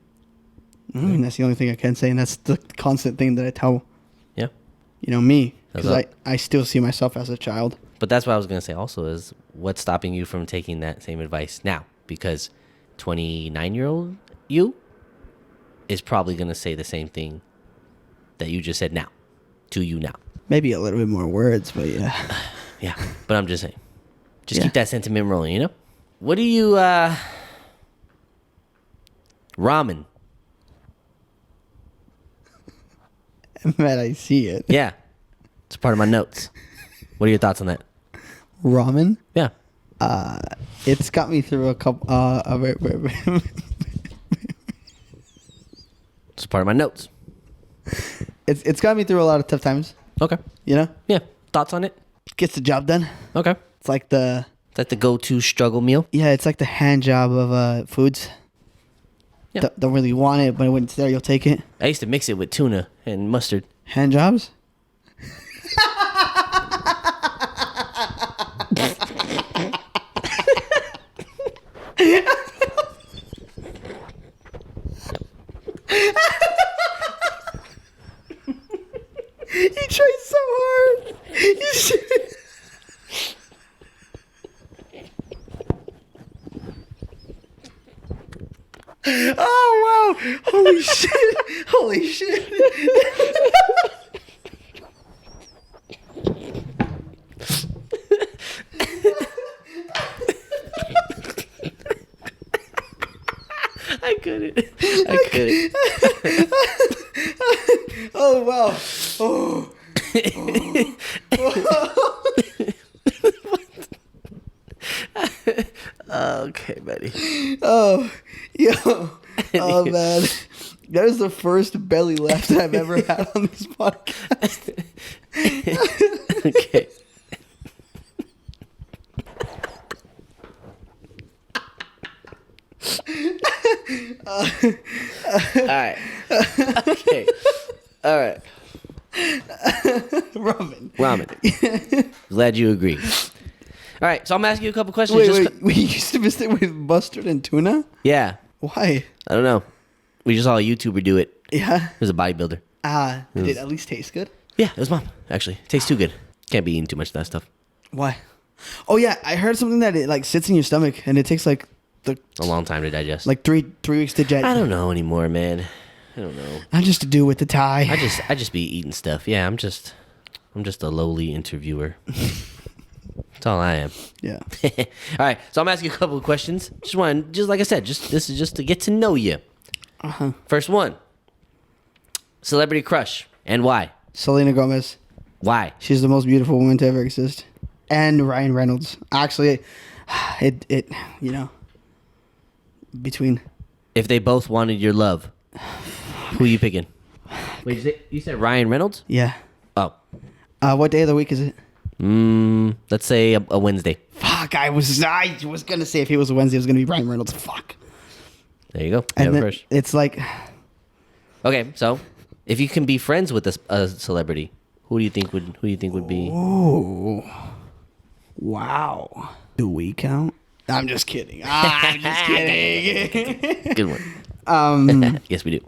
I mean, that's the only thing I can say, and that's the constant thing that I tell Yeah. me, because That's I still see myself as a child. But that's what I was going to say also is what's stopping you from taking that same advice now? because 29-year-old you is probably going to say the same thing that you just said now to you now. Maybe a little bit more words, but yeah. Yeah, but I'm just saying. Just keep that sentiment rolling, you know? What do you, ramen. Man, I see it. Yeah. It's part of my notes. What are your thoughts on that? Ramen? Yeah. It's got me through a couple, It's part of my notes. It's got me through a lot of tough times, Okay. you know? Yeah. Thoughts on it? Gets the job done. Okay. It's like the... Is that the go-to struggle meal? Yeah, it's like the hand job of foods. Yeah. Don't really want it, but when it's there, you'll take it. I used to mix it with tuna and mustard. Hand jobs? He tried so hard. Oh, wow. Holy shit. Holy shit. I couldn't. I couldn't. Oh, wow. Oh. Okay, buddy. Oh, yo. Oh, man. That is the first belly laugh that I've ever had on this podcast. Okay. All right. Okay. All right. Ramen. Glad you agree. All right, so I'm asking you a couple questions. Wait, we used to mix it with mustard and tuna? Yeah. Why? I don't know. We just saw a YouTuber do it. Yeah. It was a bodybuilder. Did it at least taste good? Yeah, it was mom, actually. It tastes too good. Can't be eating too much of that stuff. Why? Oh, yeah, I heard something that it like sits in your stomach and it takes like A long time to digest. like three weeks to digest. I don't know anymore, man. I don't know. I'm just to do with the tie. I just be eating stuff. Yeah, I'm just a lowly interviewer. That's all I am. Yeah. All right, so I'm asking you a couple of questions. Just like I said, this is just to get to know you. Uh-huh. First one, celebrity crush and why? Selena Gomez. Why? She's the most beautiful woman to ever exist. And Ryan Reynolds. Actually, it you know, between. If they both wanted your love, who are you picking? Wait, you said Ryan Reynolds? Yeah. Oh. What day of the week is it? Let's say a Wednesday. Fuck, I was gonna say if he was a Wednesday, it was gonna be Ryan Reynolds. Fuck. There you go. You And have a then crush. it's like, Okay, so if you can be friends with a celebrity, who do you think would be? oh, wow. Do we count? I'm just kidding. I'm just kidding. Good one. Yes, we do.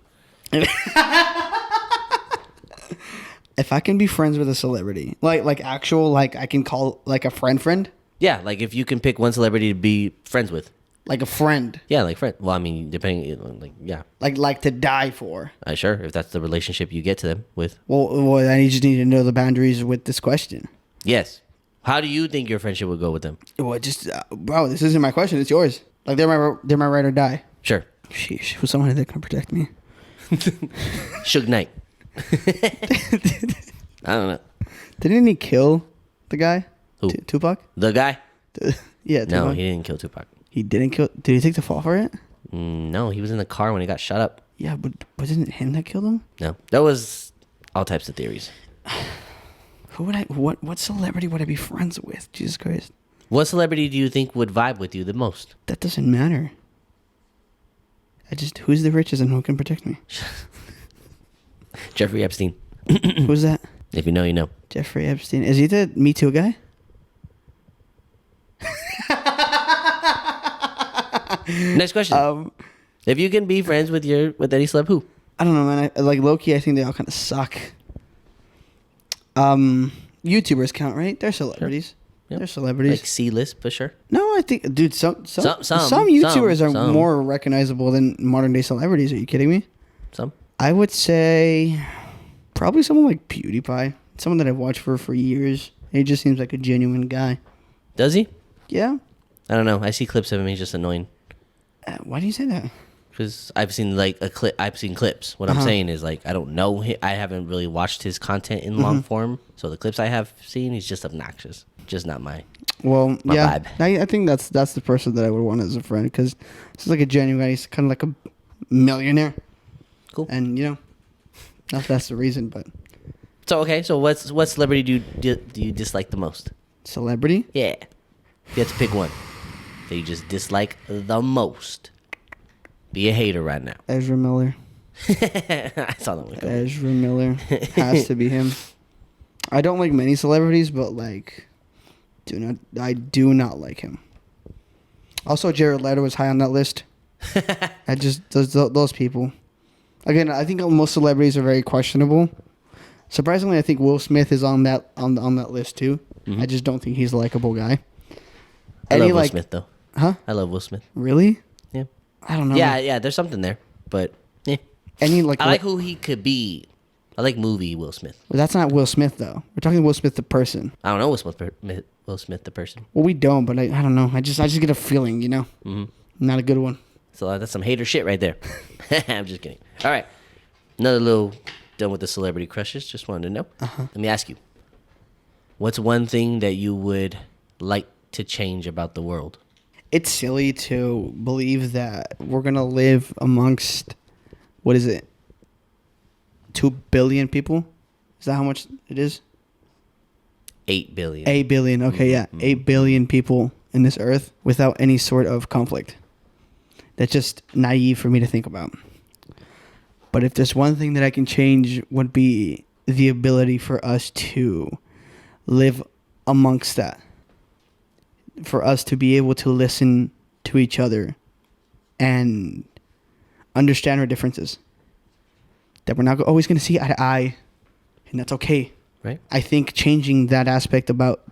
If I can be friends with a celebrity, like actual, like I can call like a friend, Yeah, like if you can pick one celebrity to be friends with. like a friend, Yeah, like friend. Well, I mean, depending, like yeah, like to die for. sure. If that's the relationship you get to them with. Well, I just need to know the boundaries with this question. Yes. How do you think your friendship would go with them? Well, just bro, this isn't my question. It's yours. Like they're my ride or die. Sure. Sheesh, who's someone that can protect me? Suge Knight. I don't know. Didn't he kill the guy? Who? Tupac? The guy? Yeah. No, Tupac. he didn't kill Tupac. He didn't kill. Did he take the fall for it? No, he was in the car when he got shot up. Yeah, but wasn't it him that killed him? No, there was all types of theories. Who would I? What celebrity would I be friends with? Jesus Christ. What celebrity do you think would vibe with you the most? That doesn't matter. Who's the richest and who can protect me? Jeffrey Epstein. Who's that? If you know, you know. Jeffrey Epstein. Is he the Me Too guy? Next question. If you can be friends with any celeb, who? I don't know, man. Like Loki, I think they all kind of suck. YouTubers count, right? They're celebrities. Yep. They're celebrities. Like C-list for sure. No, I think, dude, some YouTubers are more recognizable than modern day celebrities. Are you kidding me? Some. I would say probably someone like PewDiePie, someone that I've watched for years. He just seems like a genuine guy. Does he? Yeah. I don't know. I see clips of him. He's just annoying. Why do you say that? Because I've seen like a clip. I've seen clips. What I'm saying is like I don't know. I haven't really watched his content in long form. So the clips I have seen, he's just obnoxious. Just not my. Well, yeah. vibe. I think that's the person that I would want as a friend because he's like a genuine guy. He's kind of like a millionaire. Cool. And that's the reason. But So okay. So what celebrity do you dislike the most? celebrity? Yeah. You have to pick one that you just dislike the most. Be a hater right now. Ezra Miller. I saw that one coming. Ezra Miller has to be him. I don't like many celebrities, but like, I do not like him. Also, Jared Leto is high on that list. I just those people. Again, I think most celebrities are very questionable. Surprisingly, I think Will Smith is on that list too. I just don't think he's a likable guy. I love Will Smith though. Huh? I love Will Smith. Really? Yeah. I don't know. Yeah. There's something there, but yeah. Any like I like who he could be. I like movie Will Smith. Well, that's not Will Smith though. We're talking Will Smith the person. I don't know Will Smith the person. Well, we don't, but I don't know. I just get a feeling, Not a good one. So that's some hater shit right there. I'm just kidding. All right, another little done with the celebrity crushes. Just wanted to know. Let me ask you, what's one thing that you would like to change about the world? It's silly to believe that we're gonna live amongst, what is it, 2 billion people? Is that how much it is? 8 billion. 8 billion. Okay, yeah, 8 billion people in this earth without any sort of conflict. That's just naive for me to think about. But if there's one thing that I can change, would be the ability for us to live amongst that. For us to be able to listen to each other and understand our differences. That we're not always going to see eye to eye, and that's okay. Right. I think changing that aspect about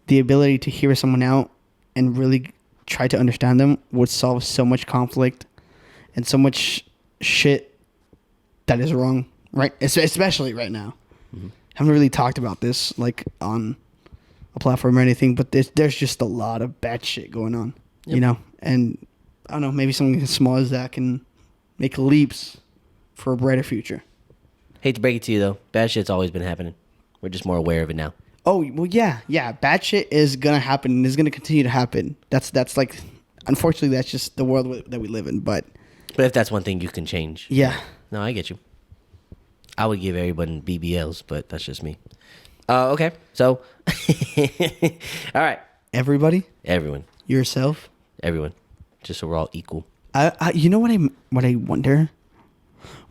the ability to hear someone out and really try to understand them would solve so much conflict and so much shit that is wrong, right? Especially right now. Haven't really talked about this like on a platform or anything, but there's just a lot of bad shit going on, and I don't know, maybe something as small as that can make leaps for a brighter future. Hate to break it to you though, bad shit's always been happening. We're just more aware of it now. Oh, well, yeah. Bad shit is gonna happen and is gonna continue to happen. That's like, unfortunately, that's just the world that we live in. But if that's one thing you can change. Yeah. No, I get you. I would give everybody BBLs, but that's just me. Okay, so, all right. Everybody? Everyone. Yourself? Everyone. Just so we're all equal. You know what I wonder?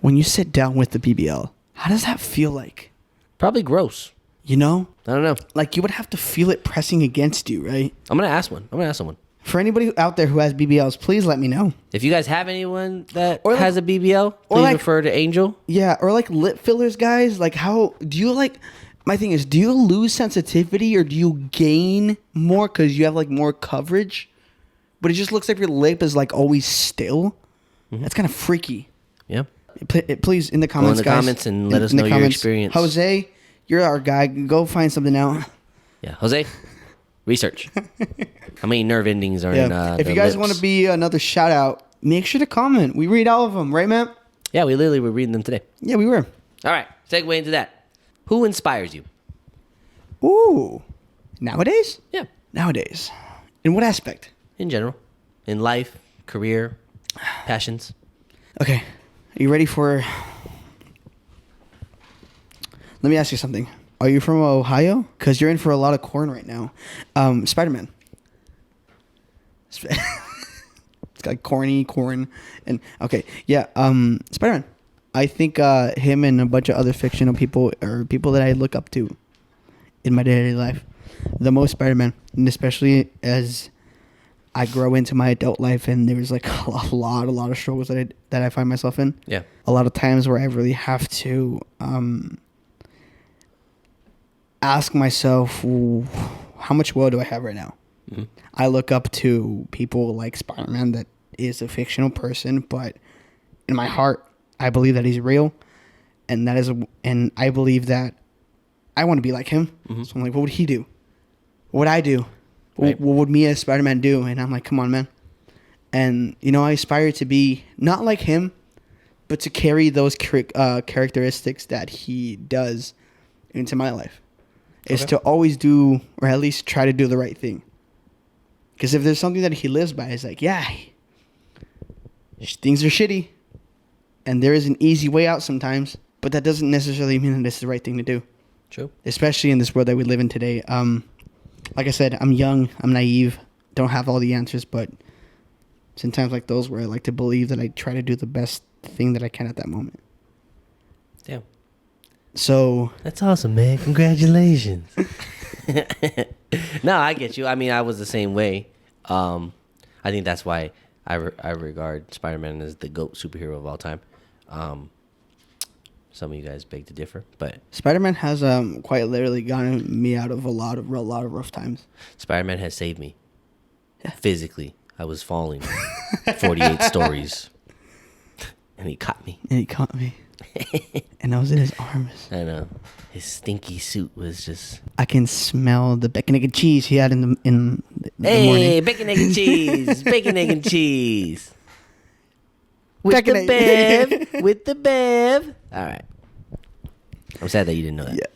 When you sit down with the BBL, how does that feel like? Probably gross. You know? I don't know. Like, you would have to feel it pressing against you, right? I'm going to ask someone. For anybody out there who has BBLs, please let me know. If you guys have anyone that has a BBL, please refer to Angel. Yeah, or like lip fillers, guys. Like, how do you like... My thing is, do you lose sensitivity or do you gain more because you have like more coverage? But it just looks like your lip is like always still. That's kind of freaky. Yeah. Please, in the comments, guys. Go in the comments and let us know your experience. Jose, you're our guy. Go find something out. Yeah, Jose, research. How many nerve endings are in if you guys want to be another shout out, make sure to comment. We read all of them, right, man? Yeah, we literally were reading them today. Yeah, we were. All right, segue into that. Who inspires you? Ooh. Nowadays? Yeah. Nowadays. In what aspect? In general. In life, career, passions. Okay. Are you ready for... Let me ask you something. Are you from Ohio? Because you're in for a lot of corn right now. Spider-Man. It's got corn. And okay. Yeah. Spider-Man. I think him and a bunch of other fictional people are people that I look up to in my daily life. The most Spider-Man. And especially as I grow into my adult life and there's like a lot of struggles that I find myself in. Yeah. A lot of times where I really have to ask myself, how much will do I have right now? Mm-hmm. I look up to people like Spider-Man, that is a fictional person, but in my heart, I believe that he's real, and and I believe that I want to be like him. Mm-hmm. So I'm like, what would he do? What would I do? Right. What would me as Spider-Man do? And I'm like, come on, man. And I aspire to be not like him, but to carry those characteristics that he does into my life. Is to always do, or at least try to do, the right thing. Because if there's something that he lives by, it's like, yeah, things are shitty, and there is an easy way out sometimes, but that doesn't necessarily mean that it's the right thing to do. True. Especially in this world that we live in today. Like I said, I'm young, I'm naive, don't have all the answers, but it's in times like those where I like to believe that I try to do the best thing that I can at that moment. Damn. So That's awesome, man. Congratulations. No, I get you. I mean, I was the same way. I think that's why I regard Spider-Man as the GOAT superhero of all time. Some of you guys beg to differ, but Spider-Man has quite literally gotten me out of a lot of rough times. Spider-Man has saved me. Yeah. Physically, I was falling 48 stories, and he caught me. And I was in his arms. I know. His stinky suit was just... I can smell the bacon, egg, and cheese he had in the morning. Hey, bacon, egg, and cheese. Bacon, egg, and cheese. With Bacon, the egg. bev. With the bev. All right. I'm sad that you didn't know that. Yeah.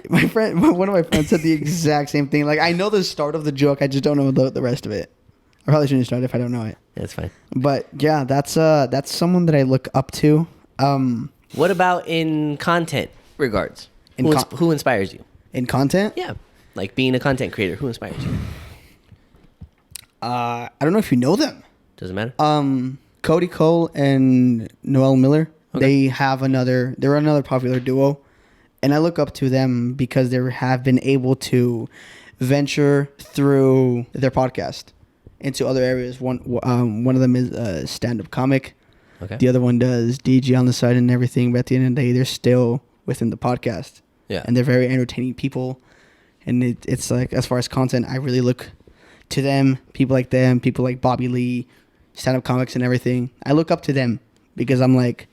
One of my friends said the exact same thing. Like, I know the start of the joke, I just don't know the rest of it. I probably shouldn't start if I don't know it. That's fine. But yeah, that's someone that I look up to. What about in content regards? Who inspires you? In content? Yeah. Like being a content creator, who inspires you? I don't know if you know them. Doesn't matter. Cody Cole and Noel Miller. Okay. They're another popular duo. And I look up to them because they have been able to venture through their podcast into other areas. One of them is a stand-up comic. Okay. The other one does DJ on the side and everything. But at the end of the day, they're still within the podcast. Yeah. And they're very entertaining people. And it's like, as far as content, I really look to them. People like Bobby Lee, stand-up comics and everything. I look up to them because I'm like,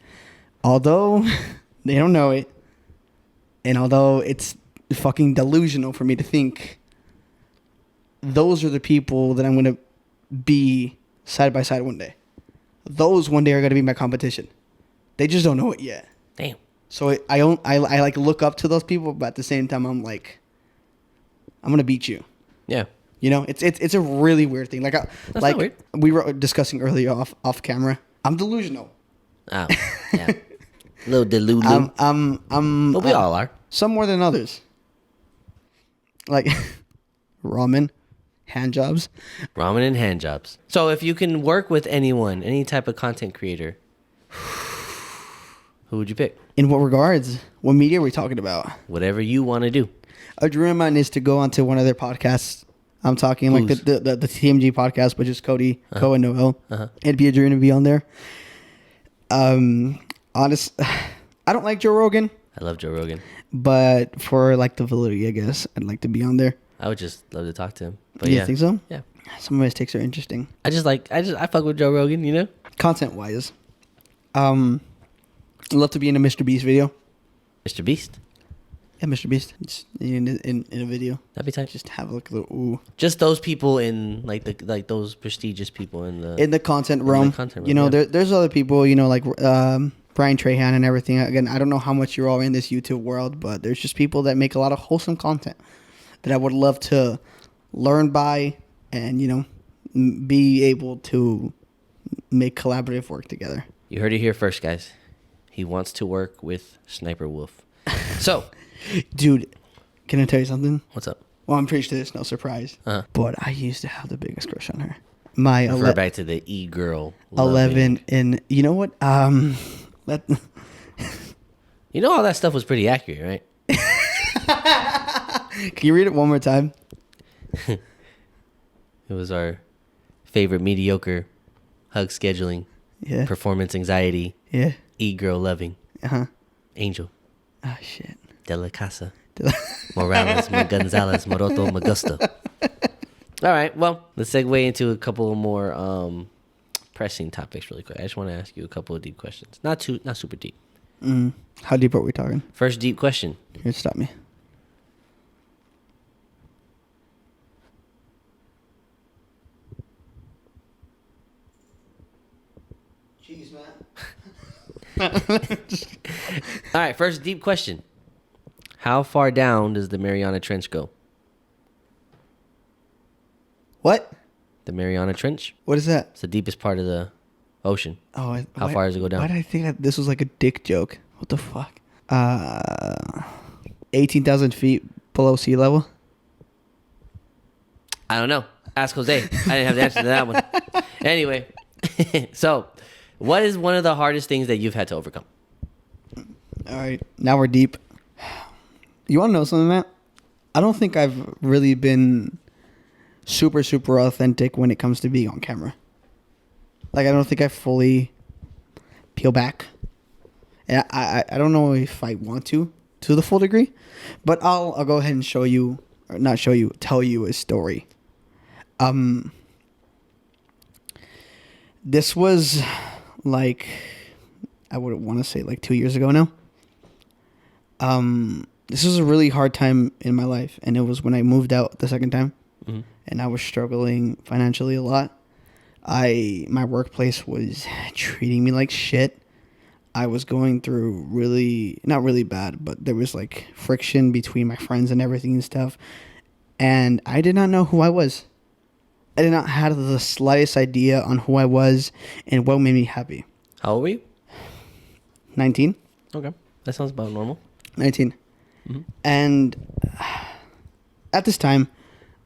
although they don't know it, and although it's fucking delusional for me to think, those are the people that I'm going to be side by side one day. Those one day are going to be my competition. They just don't know it yet. Damn. So I like look up to those people, but at the same time, I'm like, I'm going to beat you. Yeah. It's a really weird thing. Like, That's not weird. We were discussing earlier off camera. I'm delusional. Oh, yeah. A little delulu. But we all are. Some more than others. Like ramen, hand jobs. Ramen and hand jobs. So if you can work with anyone, any type of content creator, who would you pick? In what regards? What media are we talking about? Whatever you want to do. A dream of mine is to go onto one of their podcasts. I'm talking like the TMG podcast, which is Cody, Ko, and Noel. It'd be a dream to be on there. Honest, I don't like Joe Rogan. I love Joe Rogan. But for like the validity, I guess, I'd like to be on there. I would just love to talk to him. But You think so? Yeah. Some of his takes are interesting. I fuck with Joe Rogan, you know? Content wise. I'd love to be in a Mr. Beast video. Mr. Beast? Yeah, Mr. Beast. Just in a video. That'd be tight. Just have like a little ooh. Just those people in like those prestigious people in the content realm. Yeah. There's other people, like Brian Trahan and everything. Again, I don't know how much you're all in this YouTube world, but there's just people that make a lot of wholesome content that I would love to learn by and, be able to make collaborative work together. You heard it here first, guys. He wants to work with Sniper Wolf. So, dude, can I tell you something? What's up? Well, I'm pretty sure it's no surprise, but I used to have the biggest crush on her. Refer back to the e-girl. 11, and you know what? You know all that stuff was pretty accurate, right? Can you read it one more time? It was our favorite mediocre, hug scheduling, performance anxiety, e-girl loving, angel. Oh, shit. De la Casa. Morales, Gonzalez, Moroto, Magusta. All right. Well, let's segue into a couple more pressing topics really quick. I just want to ask you a couple of deep questions. Not super deep. How deep are we talking? First deep question. Here, stop me. Jeez, man. All right. First deep question. How far down does the Mariana Trench go? What? The Mariana Trench? What is that? It's the deepest part of the ocean. Oh, How far does it go down? Why did I think this was like a dick joke? What the fuck? 18,000 feet below sea level. I don't know. Ask Jose. I didn't have the answer to that one. Anyway, so what is one of the hardest things that you've had to overcome? All right, now we're deep. You want to know something, Matt? I don't think I've really been super, super authentic when it comes to being on camera. Like, I don't think I fully peel back. And I don't know if I want to the full degree, but I'll go ahead and show you, or not show you, tell you a story. This was like, I would want to say like 2 years ago now. This was a really hard time in my life, and it was when I moved out the second time, and I was struggling financially a lot. My workplace was treating me like shit. I was going through not really bad, but there was like friction between my friends and everything and stuff. And I did not know who I was. I did not have the slightest idea on who I was and what made me happy. How old were you? 19. Okay. That sounds about normal. 19. And at this time,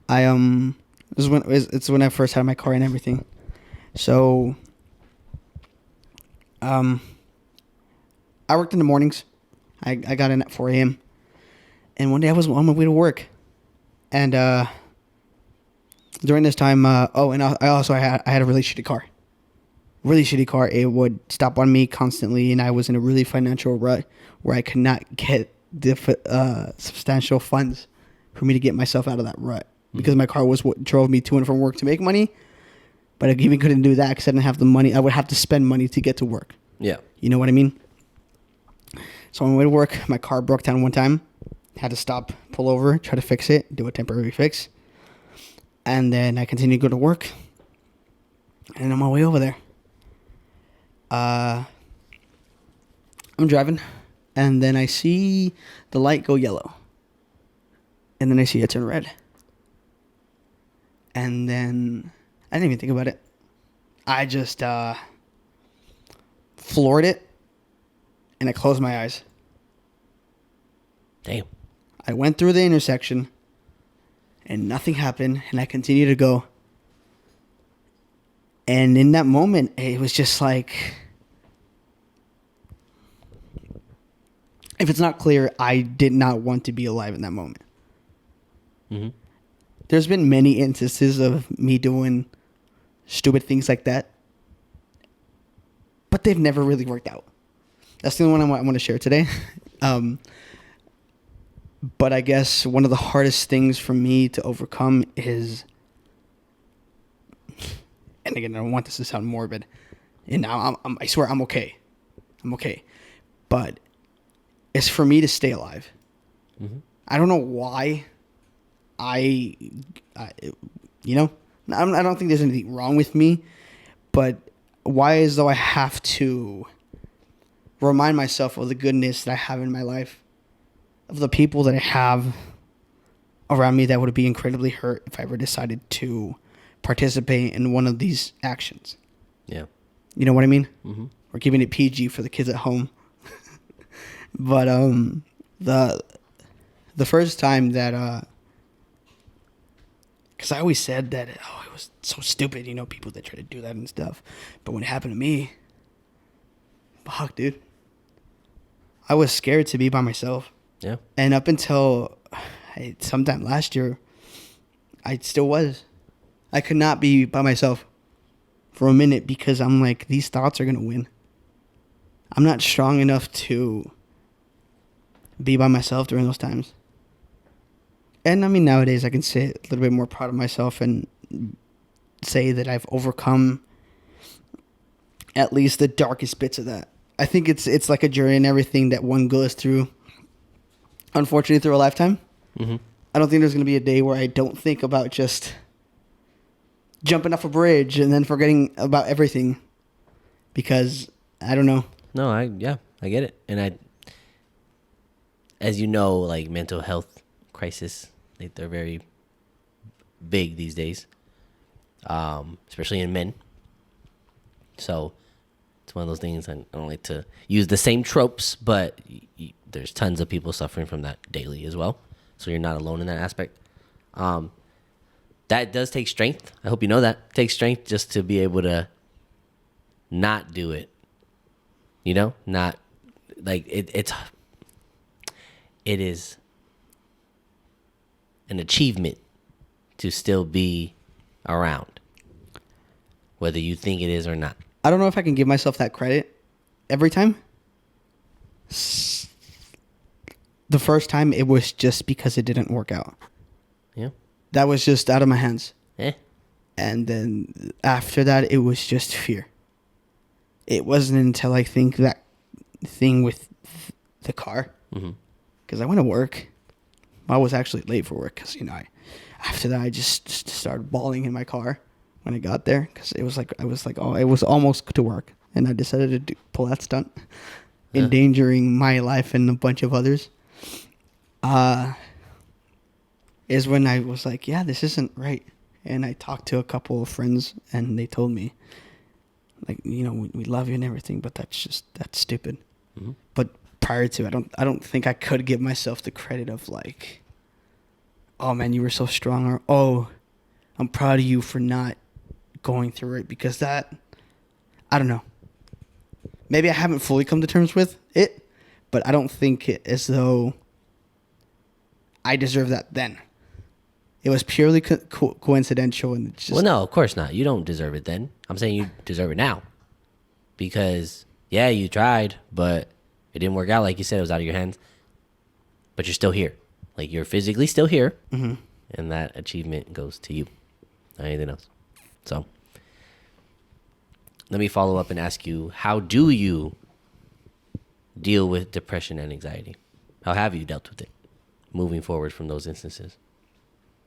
it's when I first had my car and everything. So, I worked in the mornings. I got in at 4 a.m. And one day I was on my way to work. And during this time, I had a really shitty car. Really shitty car. It would stop on me constantly, and I was in a really financial rut where I could not get the substantial funds for me to get myself out of that rut. Because my car was what drove me to and from work to make money. But I even couldn't do that because I didn't have the money. I would have to spend money to get to work. Yeah. You know what I mean? So on my way to work, my car broke down one time. Had to stop, pull over, try to fix it, do a temporary fix. And then I continued to go to work. And on my way over there, I'm driving. And then I see the light go yellow. And then I see it turn red. And then I didn't even think about it. I just floored it. And I closed my eyes. Damn. I went through the intersection. And nothing happened. And I continued to go. And in that moment, it was just like... If it's not clear, I did not want to be alive in that moment. Mm-hmm. There's been many instances of me doing stupid things like that. But they've never really worked out. That's the only one I want to share today. But I guess one of the hardest things for me to overcome is... And again, I don't want this to sound morbid. And I swear I'm okay. I'm okay. But it's for me to stay alive. Mm-hmm. I don't know why I don't think there's anything wrong with me, but why as though I have to remind myself of the goodness that I have in my life, of the people that I have around me that would be incredibly hurt if I ever decided to participate in one of these actions. Yeah. You know what I mean? Mm-hmm. We're keeping it PG for the kids at home. But the first time that because I always said that it was so stupid, people that try to do that and stuff. But when it happened to me, fuck, dude, I was scared to be by myself. Yeah. And up until sometime last year, I still was. I could not be by myself for a minute because I'm like, these thoughts are gonna win. I'm not strong enough to be by myself during those times. And I mean, nowadays I can say a little bit more proud of myself and say that I've overcome at least the darkest bits of that. I think it's like a journey and everything that one goes through, unfortunately, through a lifetime. Mm-hmm. I don't think there's going to be a day where I don't think about just jumping off a bridge and then forgetting about everything, because I don't know. No, I get it. And as you know, like mental health crisis, they're very big these days, especially in men. So it's one of those things. I don't like to use the same tropes, but there's tons of people suffering from that daily as well. So you're not alone in that aspect. That does take strength. I hope you know that. It takes strength just to be able to not do it. You know, not like it is an achievement to still be around, whether you think it is or not. I don't know if I can give myself that credit every time. The first time, it was just because it didn't work out. Yeah. That was just out of my hands. Eh. And then after that, it was just fear. It wasn't until I think that thing with the car, because I went to work. I was actually late for work because, after that, I just started bawling in my car when I got there, because it was almost to work. And I decided to pull that stunt, endangering my life and a bunch of others. Is when I was like, yeah, this isn't right. And I talked to a couple of friends, and they told me, like, we love you and everything, but that's stupid. Mm-hmm. But prior to, I don't think I could give myself the credit of like, oh man, you were so strong, or oh, I'm proud of you for not going through it, because that, I don't know. Maybe I haven't fully come to terms with it, but I don't think it as though I deserve that then. It was purely coincidental, and it's just... Well, no, of course not. You don't deserve it then. I'm saying you deserve it now. Because, yeah, you tried, but it didn't work out. Like you said, it was out of your hands. But you're still here. Like, you're physically still here. Mm-hmm. And that achievement goes to you. Not anything else. So, let me follow up and ask you, how do you deal with depression and anxiety? How have you dealt with it moving forward from those instances?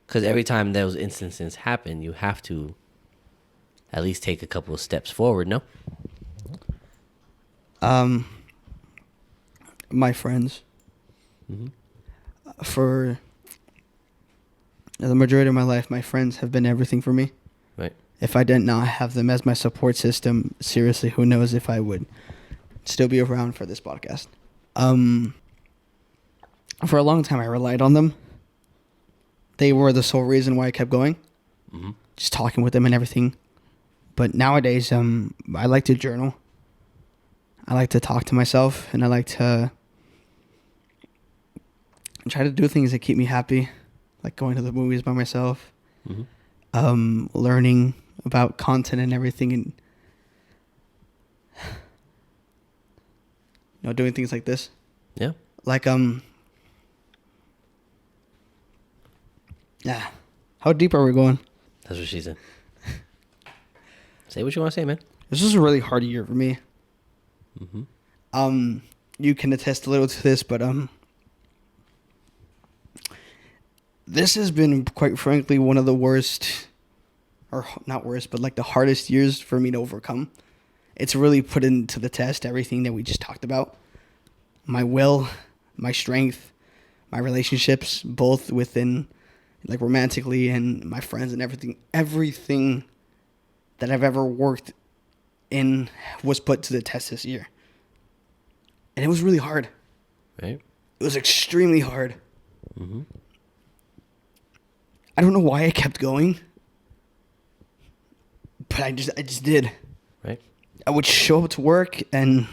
Because every time those instances happen, you have to at least take a couple of steps forward, no? My friends. Mm-hmm. For the majority of my life, my friends have been everything for me. Right. If I did not have them as my support system, seriously, who knows if I would still be around for this podcast. For a long time, I relied on them. They were the sole reason why I kept going. Mm-hmm. Just talking with them and everything. But nowadays, I like to journal. I like to talk to myself, and I like to try to do things that keep me happy, like going to the movies by myself, learning about content and everything, and doing things like this. Yeah. Like yeah. How deep are we going? That's what she said. Say what you want to say, man. This was a really hard year for me. Mm-hmm. You can attest a little to this, but this has been, quite frankly, one of the worst, or not worst, but like the hardest years for me to overcome. It's really put into the test everything that we just talked about. My will, my strength, my relationships, both within, like, romantically, and my friends and everything that I've ever worked in was put to the test this year. And it was really hard. Right. It was extremely hard. Mm-hmm. I don't know why I kept going, but I just did. Right. I would show up to work and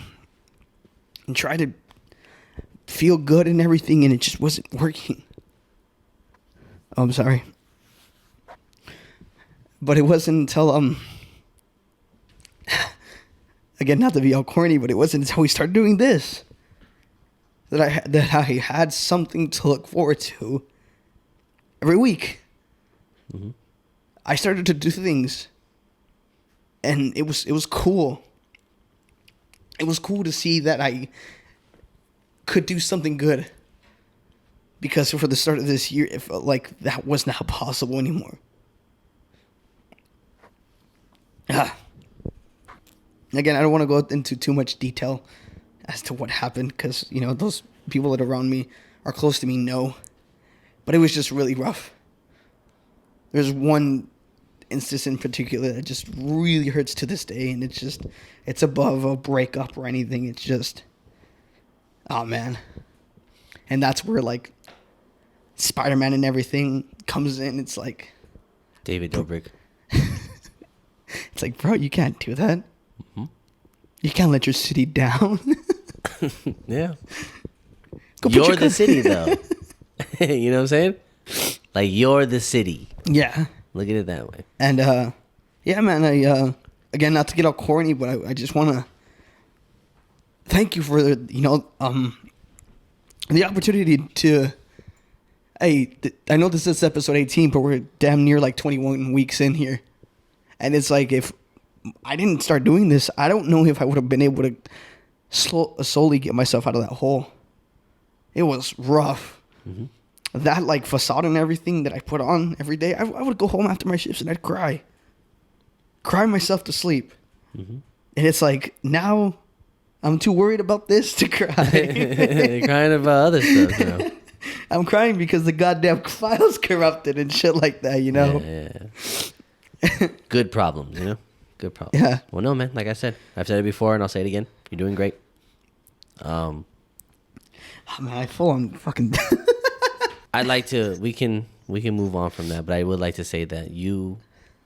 try to feel good and everything, and it just wasn't working. Oh, I'm sorry. But it wasn't until, again, not to be all corny, but it wasn't until we started doing this that I had something to look forward to every week. Mm-hmm. I started to do things, and it was cool. It was cool to see that I could do something good. Because for the start of this year, it felt like that was not possible anymore. Again, I don't want to go into too much detail as to what happened because, you know, those people that are around me are close to me know. But it was just really rough. There's one instance in particular that just really hurts to this day, and it's above a breakup or anything. It's just, oh man. And that's where, like, Spider-Man and everything comes in. It's like, David Dobrik. it's like, bro, you can't do that. Mm-hmm. You can't let your city down. Yeah. You're the city, though. You know what I'm saying? Like, you're the city. Yeah. Look at it that way. And, yeah, man, again, not to get all corny, but I just want to thank you for the, you know, the opportunity to, hey, I know this is episode 18, but we're damn near like 21 weeks in here. And it's like, if I didn't start doing this, I don't know if I would have been able to slowly get myself out of that hole. It was rough. Mm-hmm. That, like, facade and everything that I put on every day, I would go home after my shifts and I'd cry myself to sleep. Mm-hmm. And it's like, now I'm too worried about this to cry. You're crying about other stuff now. I'm crying because the goddamn file's corrupted and shit like that, you know? Yeah. Good problems, you know? Good problems. Yeah. Well, no, man. Like I said, I've said it before and I'll say it again. You're doing great. Oh, man, I full on fucking... I'd like to, we can move on from that, but I would like to say that you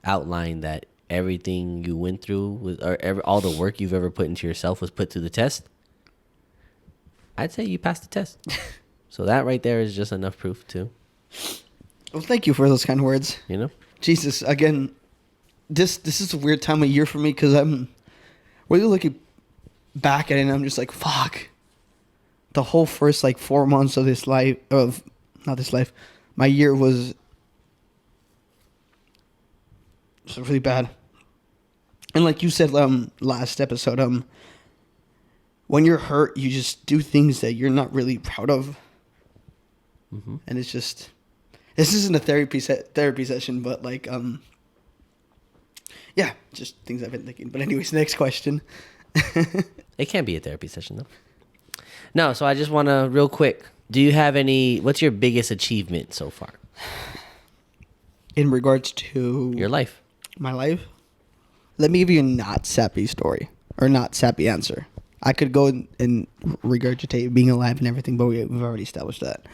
outlined that everything you went through, all the work you've ever put into yourself was put to the test. I'd say you passed the test. So that right there is just enough proof too. Well, thank you for those kind words. You know? Jesus, again, this is a weird time of year for me because I'm really looking back at it and I'm just like, fuck. The whole first, like, 4 months of this life, my year was really bad. And like you said last episode, when you're hurt, you just do things that you're not really proud of. Mm-hmm. And it's just, this isn't a therapy session, but like, yeah, just things I've been thinking. But anyways, next question. It can't be a therapy session though. No, so I just want to, real quick, what's your biggest achievement so far? In regards to... your life. My life? Let me give you a not sappy story, or not sappy answer. I could go and regurgitate being alive and everything, but we've already established that.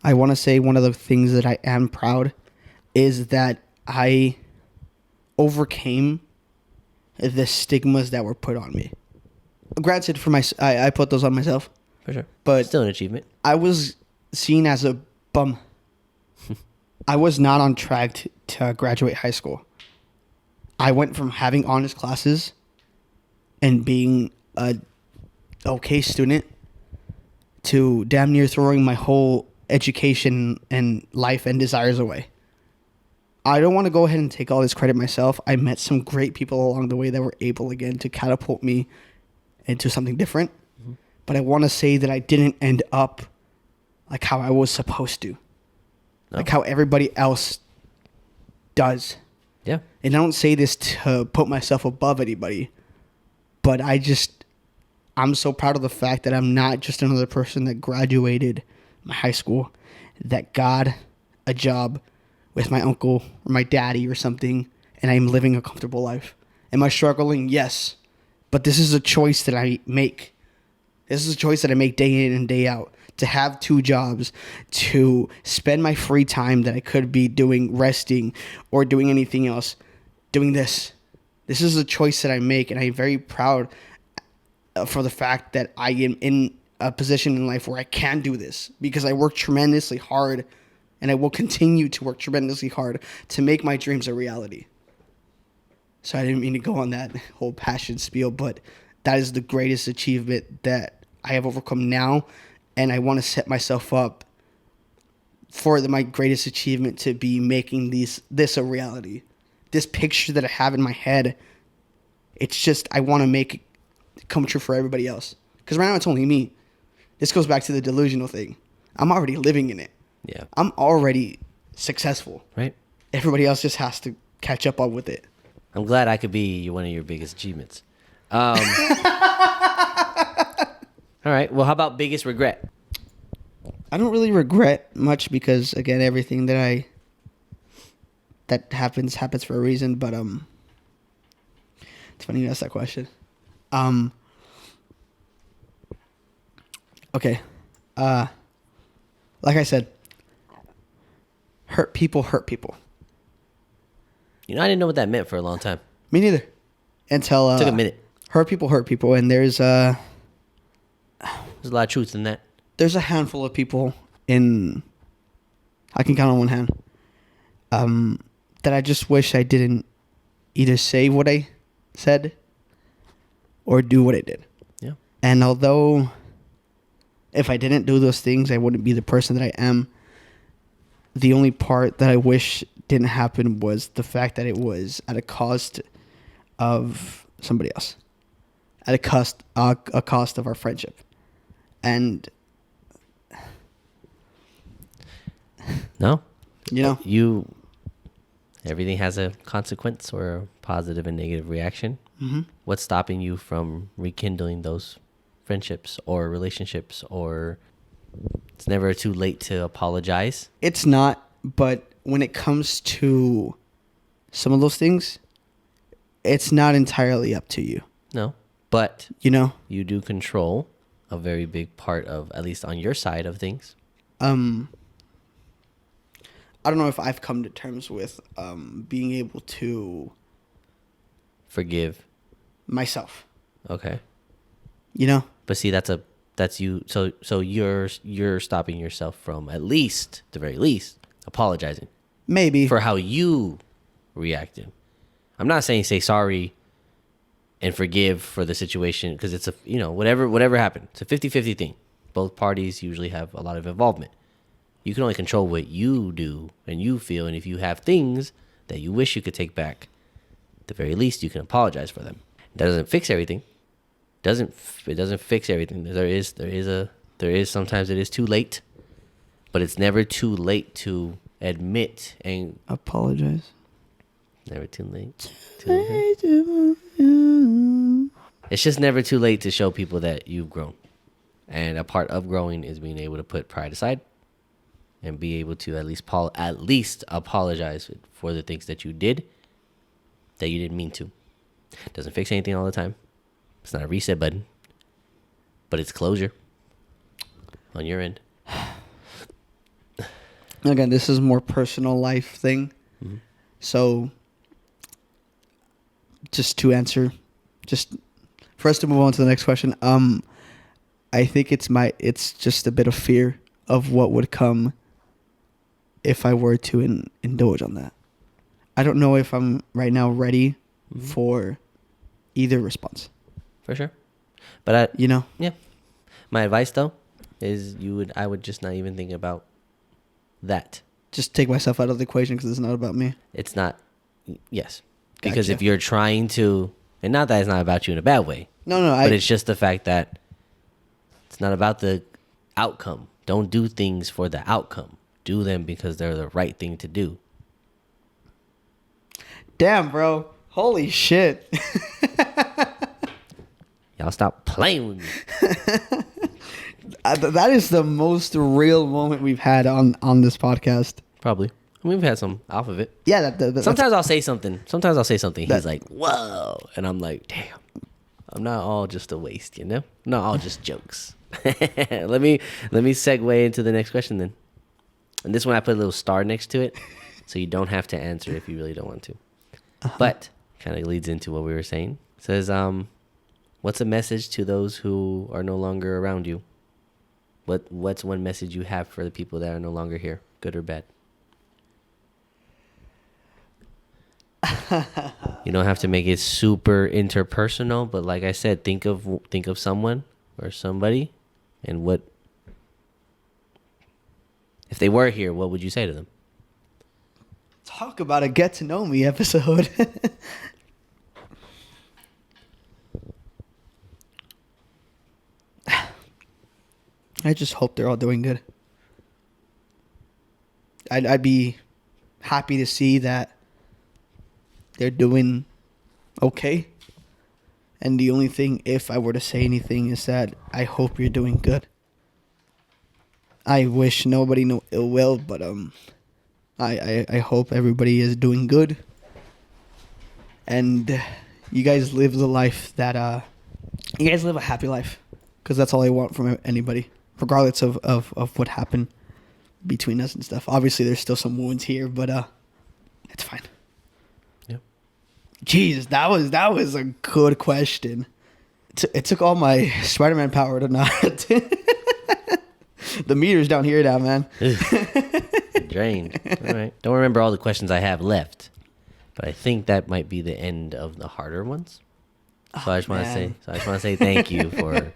I want to say one of the things that I am proud is that I overcame the stigmas that were put on me. Granted, I put those on myself. For sure. But still an achievement. I was seen as a bum. I was not on track to graduate high school. I went from having honors classes and being a okay student to damn near throwing my whole education and life and desires away. I don't want to go ahead and take all this credit myself. I met some great people along the way that were able, again, to catapult me into something different. Mm-hmm. But I want to say that I didn't end up like how I was supposed to. No. Like how everybody else does. Yeah. And I don't say this to put myself above anybody, but I'm so proud of the fact that I'm not just another person that graduated my high school, that got a job with my uncle or my daddy or something, and I'm living a comfortable life. Am I struggling? Yes. But this is a choice that I make. This is a choice that I make day in and day out. To have 2 jobs, to spend my free time that I could be doing resting or doing anything else, doing this. This is a choice that I make, and I'm very proud for the fact that I am in a position in life where I can do this because I work tremendously hard, and I will continue to work tremendously hard to make my dreams a reality. So I didn't mean to go on that whole passion spiel, but that is the greatest achievement that I have overcome now. And I want to set myself up my greatest achievement to be making this a reality. This picture that I have in my head, it's just I want to make it come true for everybody else. Because right now it's only me. This goes back to the delusional thing. I'm already living in it. Yeah. I'm already successful. Right. Everybody else just has to catch up on with it. I'm glad I could be one of your biggest achievements. All right. Well, how about biggest regret? I don't really regret much because, again, everything that happens for a reason. But it's funny you asked that question. Okay. Like I said, hurt people. You know, I didn't know what that meant for a long time. Me neither. Until Took a minute. Hurt people, and there's There's a lot of truth in that. there's a handful of people I can count on one hand, that I just wish I didn't either say what I said or do what I did. Yeah. And although if I didn't do those things, I wouldn't be the person that I am, the only part that I wish didn't happen was the fact that it was at a cost of somebody else, at a cost of our friendship. And No. you know, Everything has a consequence or a positive and negative reaction. mm-hmm. What's stopping you from rekindling those friendships or relationships? Or it's never too late to apologize. It's not, but when it comes to some of those things, it's not entirely up to you. No, but You know, you do control a very big part of, at least on your side of things. I don't know if I've come to terms with being able to Forgive. myself. Okay. You know, But see, that's you. So you're stopping yourself from, at least, the very least, apologizing maybe for how you reacted. I'm not saying say sorry and forgive for the situation, because it's whatever happened. It's a 50-50 thing. Both parties usually have a lot of involvement. You can only control what you do and you feel, and if you have things that you wish you could take back, at the very least you can apologize for them. That doesn't fix everything. It doesn't fix everything. There is sometimes it is too late, but it's never too late to admit and apologize. never too late. It's just never too late to show people that you've grown. And a part of growing is being able to put pride aside and be able to at least apologize for the things that you did that you didn't mean to. Doesn't fix anything all the time. It's not a reset button, but it's closure on your end. Again, this is more personal life thing. Mm-hmm. So just to answer, just for us to move on to the next question, I think it's just a bit of fear of what would come if I were to indulge on that. I don't know if I'm right now ready for either response. For sure. But Yeah. my advice though is I would just not even think about that. Just take myself out of the equation because it's not about me. It's not. Yes. Because Gotcha. if you're trying to, and not that it's not about you in a bad way. No, But it's just the fact that it's not about the outcome. Don't do things for the outcome. Do them because they're the right thing to do. Damn, bro. Holy shit. Y'all stop playing with me. That is the most real moment we've had on this podcast. Probably. I mean, we've had some off of it. Yeah. That's, Sometimes I'll say something. He's like, whoa. And I'm like, damn. I'm not all just a waste, you know? Not all just jokes. Let me segue into the next question then. And this one I put a little star next to it, so you don't have to answer if you really don't want to. But kind of leads into what we were saying. It says, what's a message to those who are no longer around you? What's one message you have for the people that are no longer here, good or bad? You don't have to make it super interpersonal, but like I said, think of someone or somebody, and what. If they were here, what would you say to them? Talk about a get to know me episode. I just hope they're all doing good. I'd be happy to see that they're doing okay. And the only thing, if I were to say anything, is that I hope you're doing good. I wish nobody no ill will, but I hope everybody is doing good. And you guys live the life that you guys live a happy life, because that's all I want from anybody, regardless of what happened between us and stuff. Obviously, there's still some wounds here, but it's fine. Yep. Jeez, that was a good question. It took all my Spider-Man power to not. The meter's down here now, man. Drained. All right. Don't remember all the questions I have left, but I think that might be the end of the harder ones. So I just want to say thank you for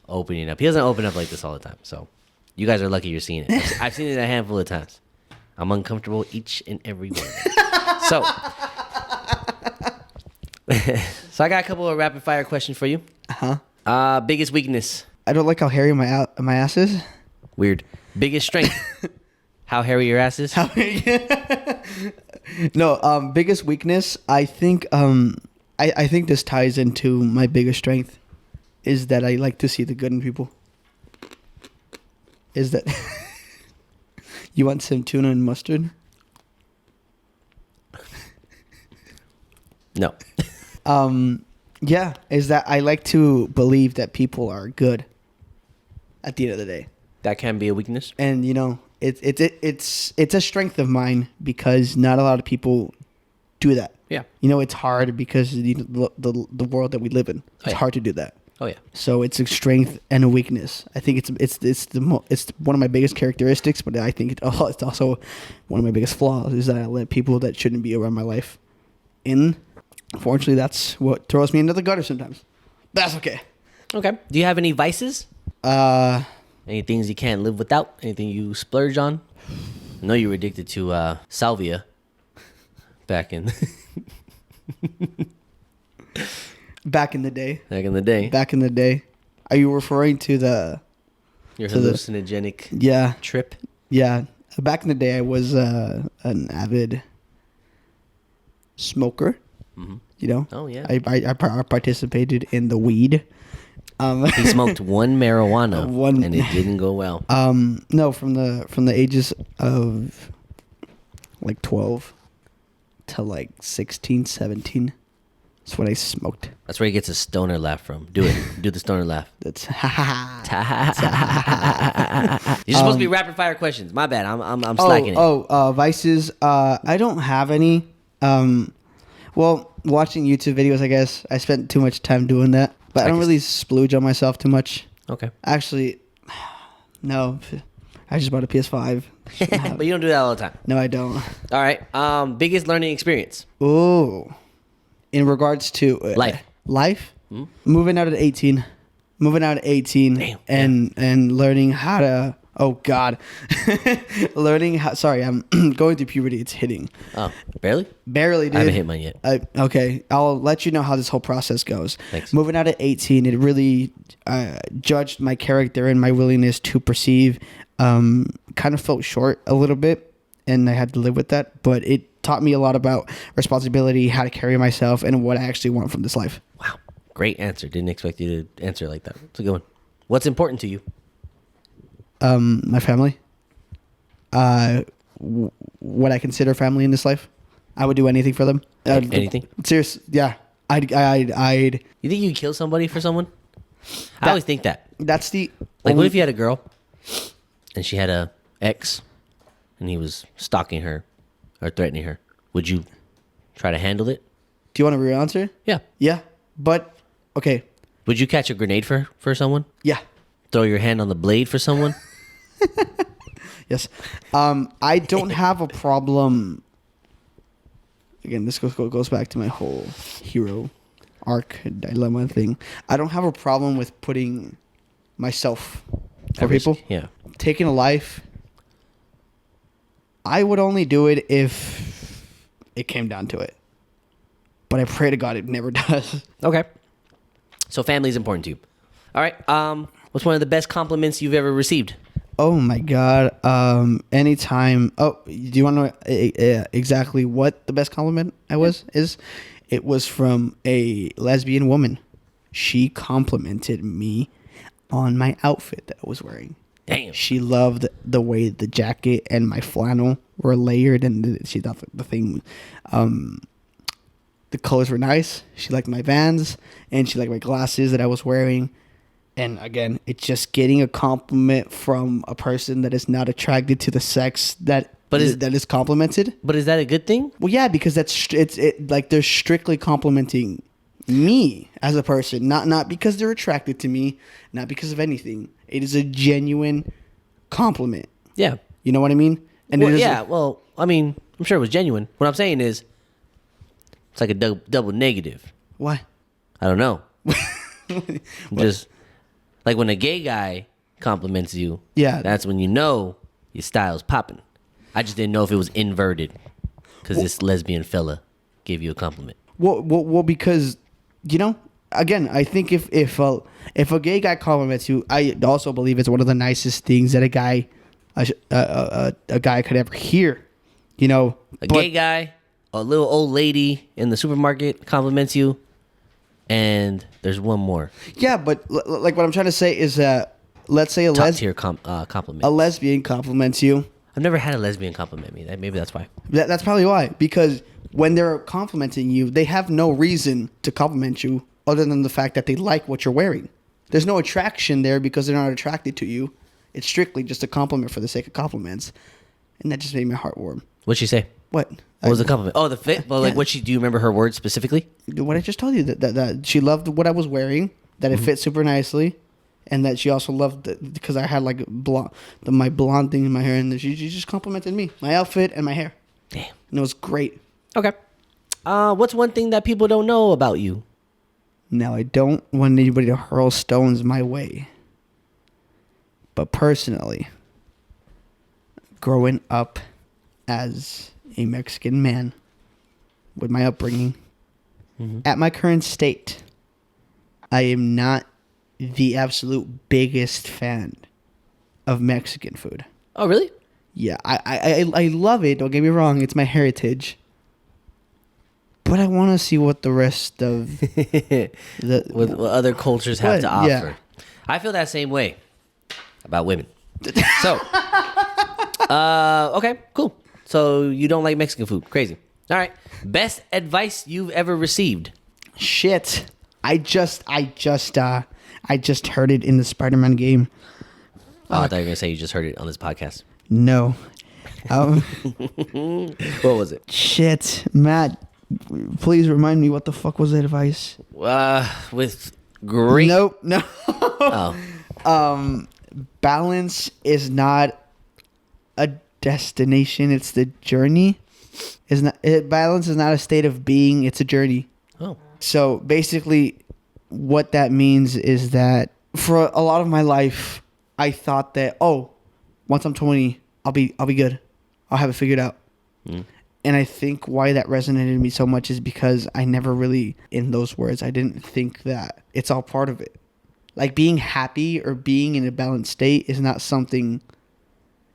opening up. He doesn't open up like this all the time, so you guys are lucky you're seeing it. I've seen it a handful of times. I'm uncomfortable each and every one. So I got a couple of rapid fire questions for you. Biggest weakness. I don't like how hairy my ass is. Weird. Biggest strength. How hairy your ass is. No. Biggest weakness. I think. I think this ties into my biggest strength, is that I like to see the good in people. Is that you want some tuna and mustard? No. Yeah, is that I like to believe that people are good at the end of the day. That can be a weakness. And it's a strength of mine, because not a lot of people do that. Yeah. It's hard because the world that we live in. It's hard to do that. Oh yeah. So it's a strength and a weakness. I think it's one of my biggest characteristics, but I think it's also one of my biggest flaws, is that I let people that shouldn't be around my life in. Unfortunately, that's what throws me into the gutter sometimes. That's okay. Okay. Do you have any vices? Any things you can't live without? Anything you splurge on? I know you were addicted to salvia back in Back in the day. back in the day. Back in the day. Are you referring to Your to the- hallucinogenic Yeah. trip? Yeah. Back in the day, I was an avid smoker. Mm-hmm. Oh yeah. I participated in the weed. He smoked one marijuana, One- and it didn't go well. No, from the ages of like 12 to like 16, 17. That's when I smoked. That's where he gets a stoner laugh from. Do it. Do the stoner laugh. That's You're supposed to be rapid fire questions. My bad. I'm slacking it. Vices. I don't have any. Well, watching YouTube videos, I guess I spent too much time doing that, but I don't really splooge on myself too much. Okay. Actually, no. I just bought a PS5. But you don't do that all the time. No, I don't. All right. Biggest learning experience. Oh, in regards to life, moving out at 18, Damn. and learning how to. Oh God, learning how. Sorry, I'm going through puberty. It's hitting. Oh, barely? Barely, dude. I haven't hit mine yet. Okay, I'll let you know how this whole process goes. Thanks. Moving out at 18, it really judged my character and my willingness to perceive. Kind of felt short a little bit, and I had to live with that. But it taught me a lot about responsibility, how to carry myself, and what I actually want from this life. Wow. Great answer. Didn't expect you to answer like that. It's a good one. What's important to you? My family. What I consider family in this life. I would do anything for them. Anything? Serious, yeah. I'd. You think you'd kill somebody for someone? I always think that. That's the. Like, what if you had a girl and she had a ex and he was stalking her or threatening her? Would you try to handle it? Do you want a real answer? Yeah. Yeah, but okay. Would you catch a grenade for someone? Yeah. Throw your hand on the blade for someone? Yes. I don't have a problem. Again, this goes back to my whole hero arc dilemma thing. I don't have a problem with putting myself for people. Yeah. Taking a life I would only do it if it came down to it. But I pray to God it never does. Okay. So family is important to you. All right. What's one of the best compliments you've ever received? Oh my God. Anytime. Oh, do you want to know exactly what the best compliment is? It was from a lesbian woman. She complimented me on my outfit that I was wearing. Damn. She loved the way the jacket and my flannel were layered, and she thought the thing, the colors were nice. She liked my Vans, and she liked my glasses that I was wearing. And again, it's just getting a compliment from a person that is not attracted to the sex that is complimented. But is that a good thing? Well, yeah, because like they're strictly complimenting me as a person, not because they're attracted to me, not because of anything. It is a genuine compliment. Yeah. You know what I mean? And Well, yeah. Well, I mean, I'm sure it was genuine. What I'm saying is, it's like a double negative. Why? I don't know. Just like when a gay guy compliments you. Yeah. That's when you know your style's popping. I just didn't know if it was inverted because this lesbian fella gave you a compliment. Well, because again, I think if a gay guy compliments you, I also believe it's one of the nicest things that a guy could ever hear. Gay guy, a little old lady in the supermarket compliments you, and there's one more. Yeah, but like what I'm trying to say is that let's say top tier compliment. A lesbian compliments you. I've never had a lesbian compliment me. Maybe that's why. That's probably why. Because when they're complimenting you, they have no reason to compliment you other than the fact that they like what you're wearing. There's no attraction there because they're not attracted to you. It's strictly just a compliment for the sake of compliments. And that just made my heart warm. What'd she say? What? What was the compliment? Oh, the fit? Well, like, do you remember her words specifically? What I just told you, that she loved what I was wearing, that it fit super nicely, and that she also loved because I had like my blonde thing in my hair, and she just complimented me, my outfit and my hair. Damn. And it was great. Okay. What's one thing that people don't know about you? Now, I don't want anybody to hurl stones my way. But personally, growing up as a Mexican man with my upbringing, at my current state, I am not the absolute biggest fan of Mexican food. Oh, really? Yeah, I love it. Don't get me wrong. It's my heritage. But I want to see what the rest of what other cultures have to offer. Yeah. I feel that same way about women. So, okay, cool. So you don't like Mexican food? Crazy. All right. Best advice you've ever received? Shit. I just heard it in the Spider-Man game. Oh, I thought you were gonna say you just heard it on this podcast. No. What was it? Shit, Matt. Please remind me what the fuck was that advice? With great. Nope. No. Oh. Balance is not a destination; it's the journey. Balance is not a state of being; it's a journey. Oh. So basically, what that means is that for a lot of my life, I thought that once I'm 20, I'll be good. I'll have it figured out. And I think why that resonated with me so much is because I never really, in those words, I didn't think that it's all part of it. Like being happy or being in a balanced state is not something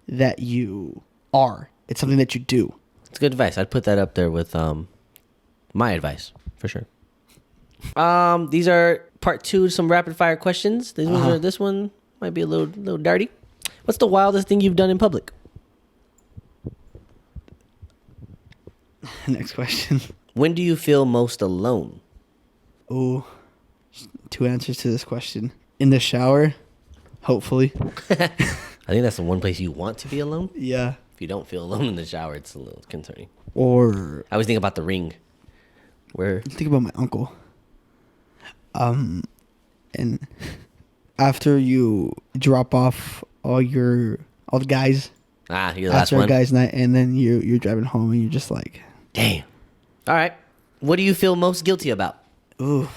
that you are. It's something that you do. It's good advice. I'd put that up there with my advice for sure. These are part 2, some rapid fire questions. This one might be a little dirty. What's the wildest thing you've done in public? Next question. When do you feel most alone? Oh, 2 answers to this question. In the shower, hopefully. I think that's the one place you want to be alone. Yeah. If you don't feel alone in the shower, it's a little concerning. Or I always think about The Ring. Think about my uncle. And after you drop off all the guys. You're the last after one. a guy's night, and then you're driving home, and you're just like, damn. All right. What do you feel most guilty about? ooh,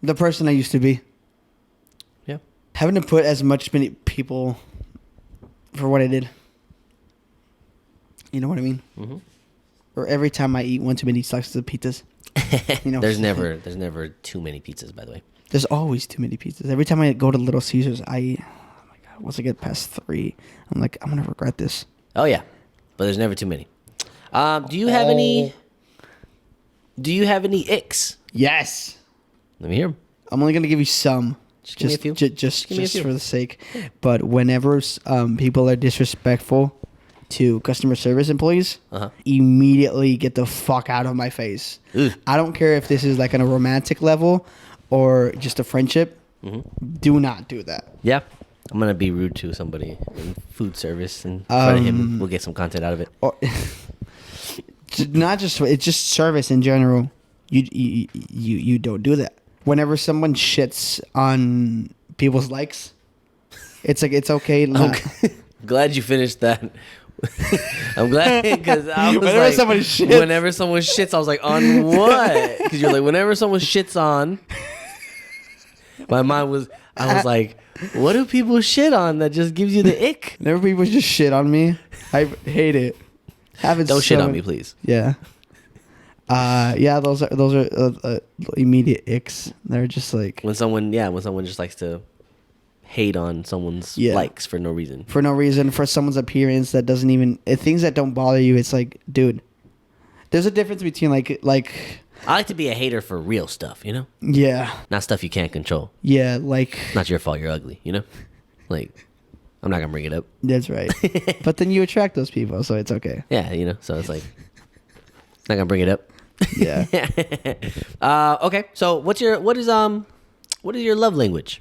the person I used to be. Yeah. Having to put as many people for what I did. You know what I mean? Mm-hmm. Or every time I eat one too many slices of pizzas. You know, There's never too many pizzas, by the way. there's always too many pizzas. Every time I go to Little Caesars, oh my god, once I get past 3, I'm like, I'm gonna regret this. Oh yeah, but there's never too many. Do you have any? Do you have any icks? Yes. Let me hear 'em. I'm only gonna give you some. Just give me a few. Just give me a few. for the sake. But whenever people are disrespectful to customer service employees, immediately get the fuck out of my face. Ugh. I don't care if this is like on a romantic level or just a friendship. Do not do that. Yeah, I'm gonna be rude to somebody in food service in front of him. And we'll get some content out of it. Or, not just it's just service in general. You don't do that. Whenever someone shits on people's likes, it's like it's okay. Glad you finished that. I'm glad because I was Whenever like, someone shits. whenever someone shits, I was like, on what? Because you're like, whenever someone shits on. My mind was, I was like, what do people shit on that just gives you the ick? Whenever people just shit on me, I hate it. Don't shit on me, please. Yeah. Yeah, those are immediate icks. They're just like When someone just likes to hate on someone's likes for no reason. For no reason, for someone's appearance that doesn't even things that don't bother you. It's like, dude, there's a difference between like I like to be a hater for real stuff, you know? Yeah. Not stuff you can't control. Yeah, like Not your fault you're ugly, you know? Like, I'm not gonna bring it up. That's right. But then you attract those people, so it's okay. Yeah, you know, so it's like not gonna bring it up. Yeah. Okay. So what is your love language?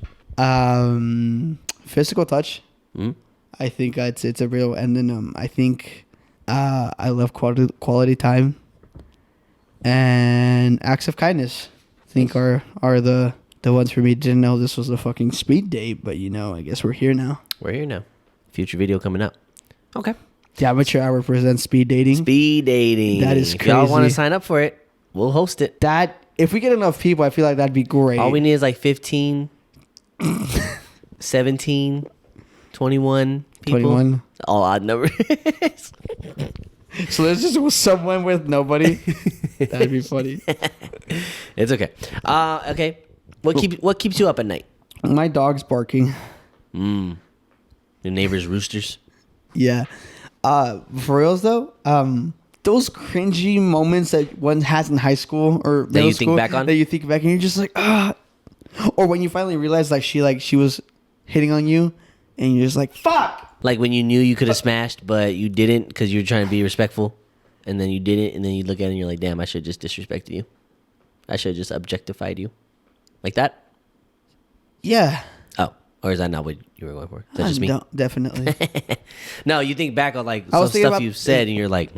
Physical touch. Mm-hmm. I think it's a real, and then I think I love quality time and acts of kindness. I think are the ones for me. Didn't know this was a fucking speed date, but I guess we're here now. We're here now. Future video coming out. Okay. The amateur hour presents speed dating. Speed dating. That is If crazy. y'all want to sign up for it, we'll host it. That if we get enough people, I feel like that'd be great. All we need is like 15, 17, 21 people. 21. All odd numbers. So there's just someone with nobody. That'd be funny. It's okay. Okay. What keeps you up at night? My dog's barking. Your neighbor's roosters. Yeah. For reals though, those cringy moments that one has in high school or middle school that you think back and you're just like, or when you finally realize like she was hitting on you and you're just like, fuck. Like when you knew you could have smashed, but you didn't because you were trying to be respectful, and then you didn't, and then you look at it and you're like, damn, I should have just disrespected you. I should have just objectified you. Like that? Yeah. Oh. Or is that not what you were going for? Is that just me? No, definitely. No, you think back on like some stuff you've said and you're like,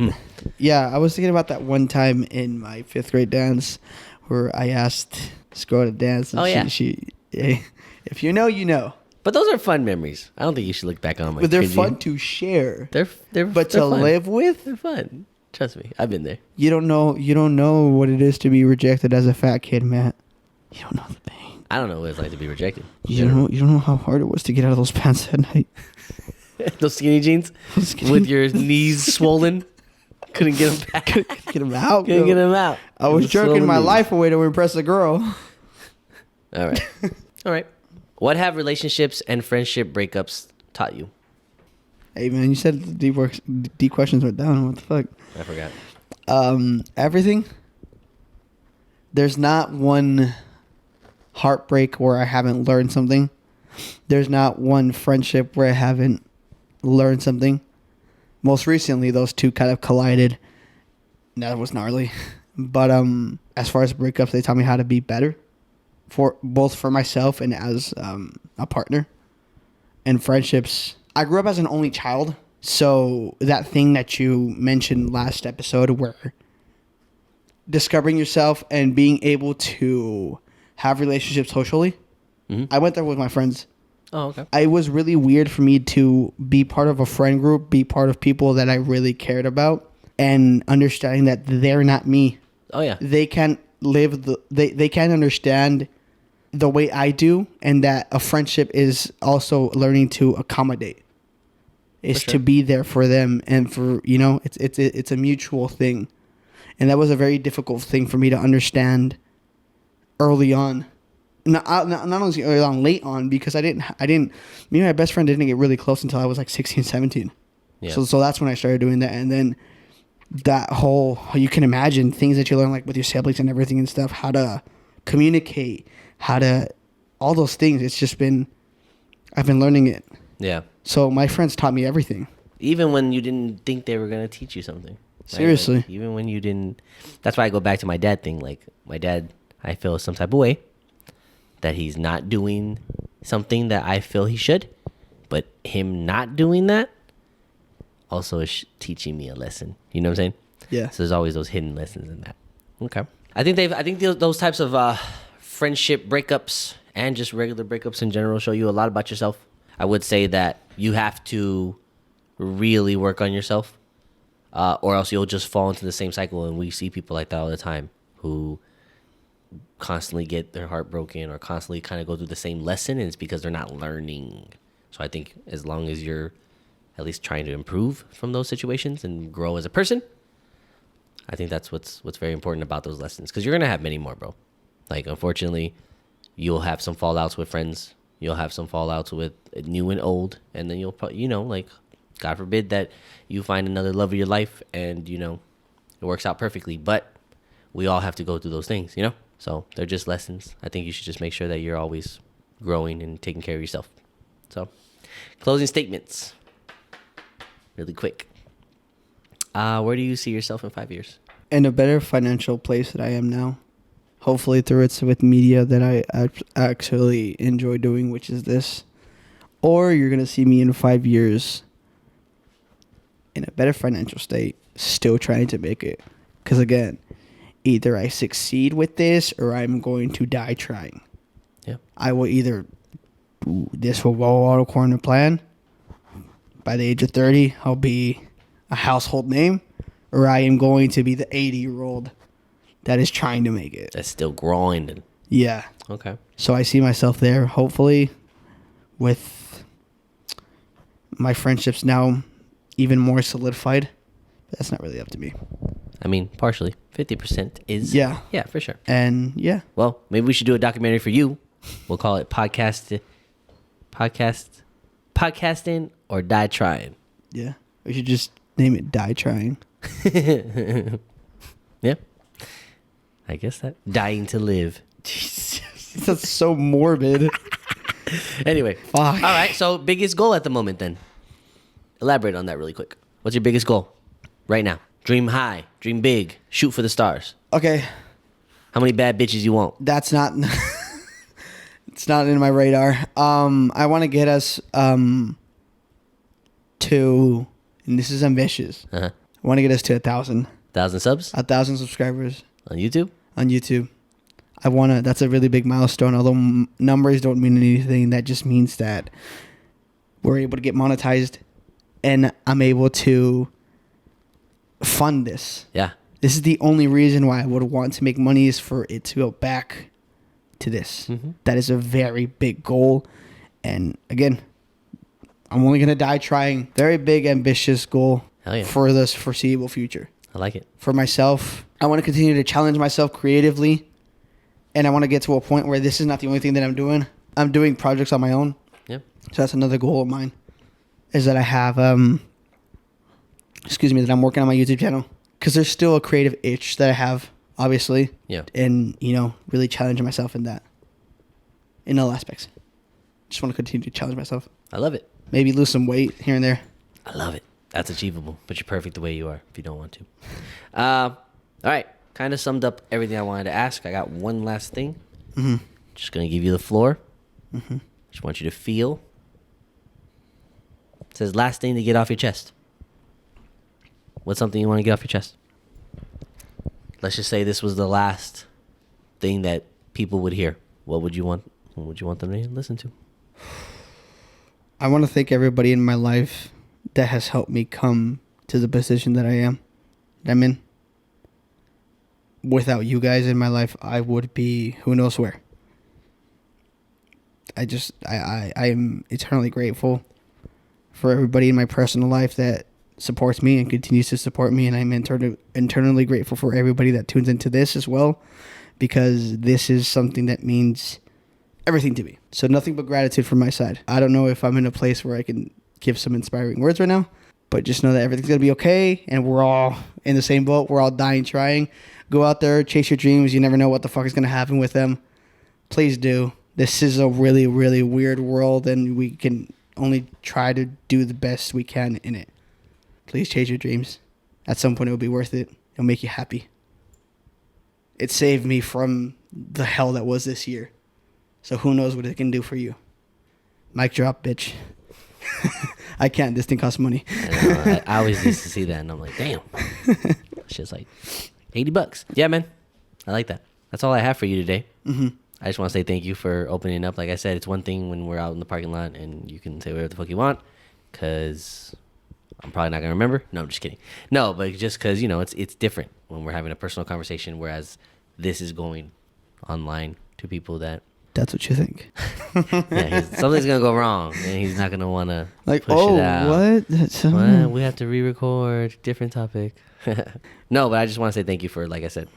Yeah, I was thinking about that one time in my 5th grade dance where I asked this girl to dance. And she if you know, you know. But those are fun memories. I don't think you should look back on them like But they're cringy. fun to share. But to fun. live with, They're fun. Trust me, I've been there. You don't know what it is to be rejected as a fat kid, Matt. You don't know the pain. I don't know what it's like to be rejected. You don't know how hard it was to get out of those pants at night. Those skinny jeans with your knees swollen. Couldn't get them back. Couldn't get them out. Couldn't get them out. I was jerking my life away to impress a girl. All right. All right. What have relationships and friendship breakups taught you? Hey, man, you said the deep questions were down. What the fuck? I forgot. Everything. There's not one heartbreak where I haven't learned something. There's not one friendship where I haven't learned something. Most recently, those two kind of collided. That was gnarly. But as far as breakups, they taught me how to be better. For both for myself and as a partner. And friendships, I grew up as an only child, so that thing that you mentioned last episode where discovering yourself and being able to have relationships socially, I went there with my friends. Oh, okay. It was really weird for me to be part of a friend group, be part of people that I really cared about, and understanding that they're not me. Oh, yeah. They can't they can't understand the way I do, and that a friendship is also learning to accommodate. is For to sure. be there for them, and for, you know, it's a mutual thing. And that was a very difficult thing for me to understand early on. Not only early on, late on, because me and my best friend didn't get really close until I was like 16, 17. Yeah. So that's when I started doing that. And then that whole, you can imagine things that you learn like with your siblings and everything and stuff, how to communicate, all those things. I've been learning it. Yeah. So my friends taught me everything. Even when you didn't think they were going to teach you something. Right? Seriously. Like, even when you didn't. That's why I go back to my dad thing. Like, my dad, I feel some type of way that he's not doing something that I feel he should. But him not doing that also is teaching me a lesson. You know what I'm saying? Yeah. So there's always those hidden lessons in that. Okay. I think those types of friendship breakups and just regular breakups in general show you a lot about yourself. I would say that you have to really work on yourself, or else you'll just fall into the same cycle. And we see people like that all the time who constantly get their heart broken or constantly kind of go through the same lesson, and it's because they're not learning. So I think as long as you're at least trying to improve from those situations and grow as a person, I think that's what's very important about those lessons, because you're gonna have many more, bro. Like, unfortunately, you'll have some fallouts with friends. You'll have some fallouts with new and old, and then you'll, like, God forbid that you find another love of your life, and it works out perfectly. But we all have to go through those things, So they're just lessons. I think you should just make sure that you're always growing and taking care of yourself. So, closing statements, really quick. Where do you see yourself in 5 years? In a better financial place that I am now. Hopefully through it's with media that I actually enjoy doing, which is this. Or you're going to see me in 5 years in a better financial state, still trying to make it. Because again, either I succeed with this or I'm going to die trying. Yeah. I will either, this will go out according to plan. By the age of 30, I'll be a household name, or I am going to be the 80-year-old that is trying to make it. That's still growing. Yeah. Okay. So I see myself there, hopefully, with my friendships now even more solidified. But that's not really up to me. I mean, partially. 50% is. Yeah. Yeah, for sure. And yeah. Well, maybe we should do a documentary for you. We'll call it podcasting or die trying. Yeah. We should just name it Die Trying. Yeah. I guess that. Dying to live. Jesus. That's so morbid. Anyway. Fuck. All right. So, biggest goal at the moment then. Elaborate on that really quick. What's your biggest goal right now? Dream high. Dream big. Shoot for the stars. Okay. How many bad bitches you want? That's not... It's not in my radar. I want to get us to... And this is ambitious. Uh-huh. I want to get us to 1,000. 1,000 subs? 1,000 subscribers On YouTube? on YouTube. That's a really big milestone. Although numbers don't mean anything, that just means that we're able to get monetized and I'm able to fund this. Yeah. This is the only reason why I would want to make money, is for it to go back to this. Mm-hmm. That is a very big goal. And again, I'm only going to die trying. Very big, ambitious goal. Hell yeah. For this foreseeable future. I like it. For myself, I want to continue to challenge myself creatively. And I want to get to a point where this is not the only thing that I'm doing. I'm doing projects on my own. Yeah. So that's another goal of mine. Is that I have, that I'm working on my YouTube channel. Because there's still a creative itch that I have, obviously. Yeah. And, really challenging myself in that. In all aspects. Just want to continue to challenge myself. I love it. Maybe lose some weight here and there. I love it. That's achievable, but you're perfect the way you are if you don't want to. All right. Kind of summed up everything I wanted to ask. I got one last thing. Mm-hmm. Just going to give you the floor. Mm-hmm. Just want you to feel. It says last thing to get off your chest. What's something you want to get off your chest? Let's just say this was the last thing that people would hear. What would you want them to listen to? I want to thank everybody in my life that has helped me come to the position that I'm in. Without you guys in my life, I would be who knows where. I am eternally grateful for everybody in my personal life that supports me and continues to support me. And I'm internally grateful for everybody that tunes into this as well, because this is something that means everything to me. So nothing but gratitude from my side. I don't know if I'm in a place where I can give some inspiring words right now, but just know that everything's going to be okay, and we're all in the same boat. We're all dying trying. Go out there, chase your dreams. You never know what the fuck is going to happen with them. Please do. This is a really, really weird world, and we can only try to do the best we can in it. Please chase your dreams. At some point, it'll be worth it. It'll make you happy. It saved me from the hell that was this year. So who knows what it can do for you. Mic drop, bitch. I can't. This thing costs money. I always used to see that, and I'm like, damn. It's just like $80. Yeah, man. I like that. That's all I have for you today. Mm-hmm. I just want to say thank you for opening up. Like I said, it's one thing when we're out in the parking lot and you can say whatever the fuck you want, because I'm probably not going to remember. No, I'm just kidding. No, but just because, it's different when we're having a personal conversation, whereas this is going online to people that... That's what you think. Yeah, something's going to go wrong, and he's not going to want to like, push it out. What? That's Well, we have to re-record. Different topic. No, but I just want to say thank you for, like I said,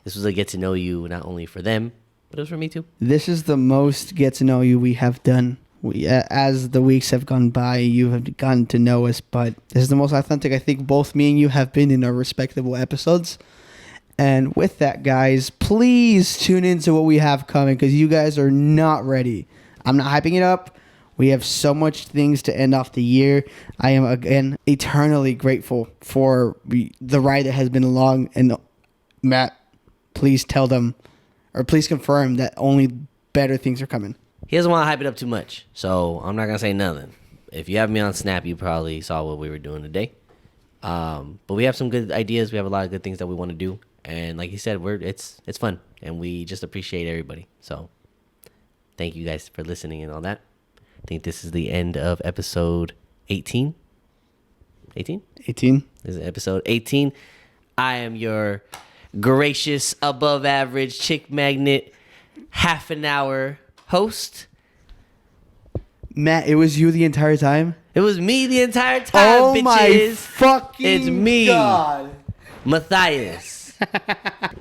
this was a get to know you, not only for them, but it was for me too. This is the most get to know you we have done. As the weeks have gone by, you have gotten to know us, but this is the most authentic I think both me and you have been in our respectable episodes. And with that, guys, please tune into what we have coming, because you guys are not ready. I'm not hyping it up. We have so much things to end off the year. I am, again, eternally grateful for the ride that has been along. And Matt, please tell them, or please confirm that only better things are coming. He doesn't want to hype it up too much, so I'm not going to say nothing. If you have me on Snap, you probably saw what we were doing today. But we have some good ideas. We have a lot of good things that we want to do. And like you said, it's fun, and we just appreciate everybody. So thank you guys for listening and all that. I think this is the end of episode 18. 18? 18. This is episode 18. I am your gracious, above average, chick magnet, half an hour host. Matt, it was you the entire time? It was me the entire time, oh bitches. My fucking it's me, God. Matthias.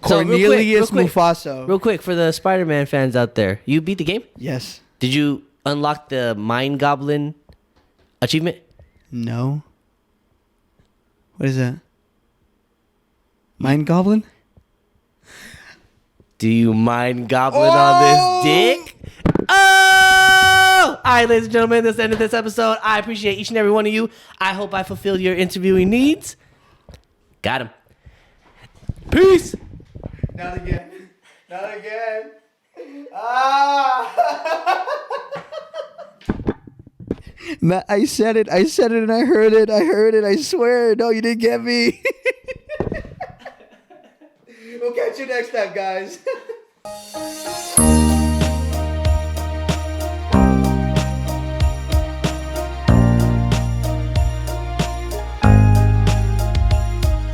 Cornelius so real quick, Mufaso. Real quick, for the Spider-Man fans out there, you beat the game? Yes. Did you unlock the Mind Goblin achievement? No. What is that? Mind Goblin? Do you mind goblin on this dick? Oh! All right, ladies and gentlemen, that's the end of this episode. I appreciate each and every one of you. I hope I fulfilled your interviewing needs. Got him. Peace. Not again. Not again. Ah! Matt, I said it, and I heard it, I swear. No, you didn't get me. We'll catch you next time, guys.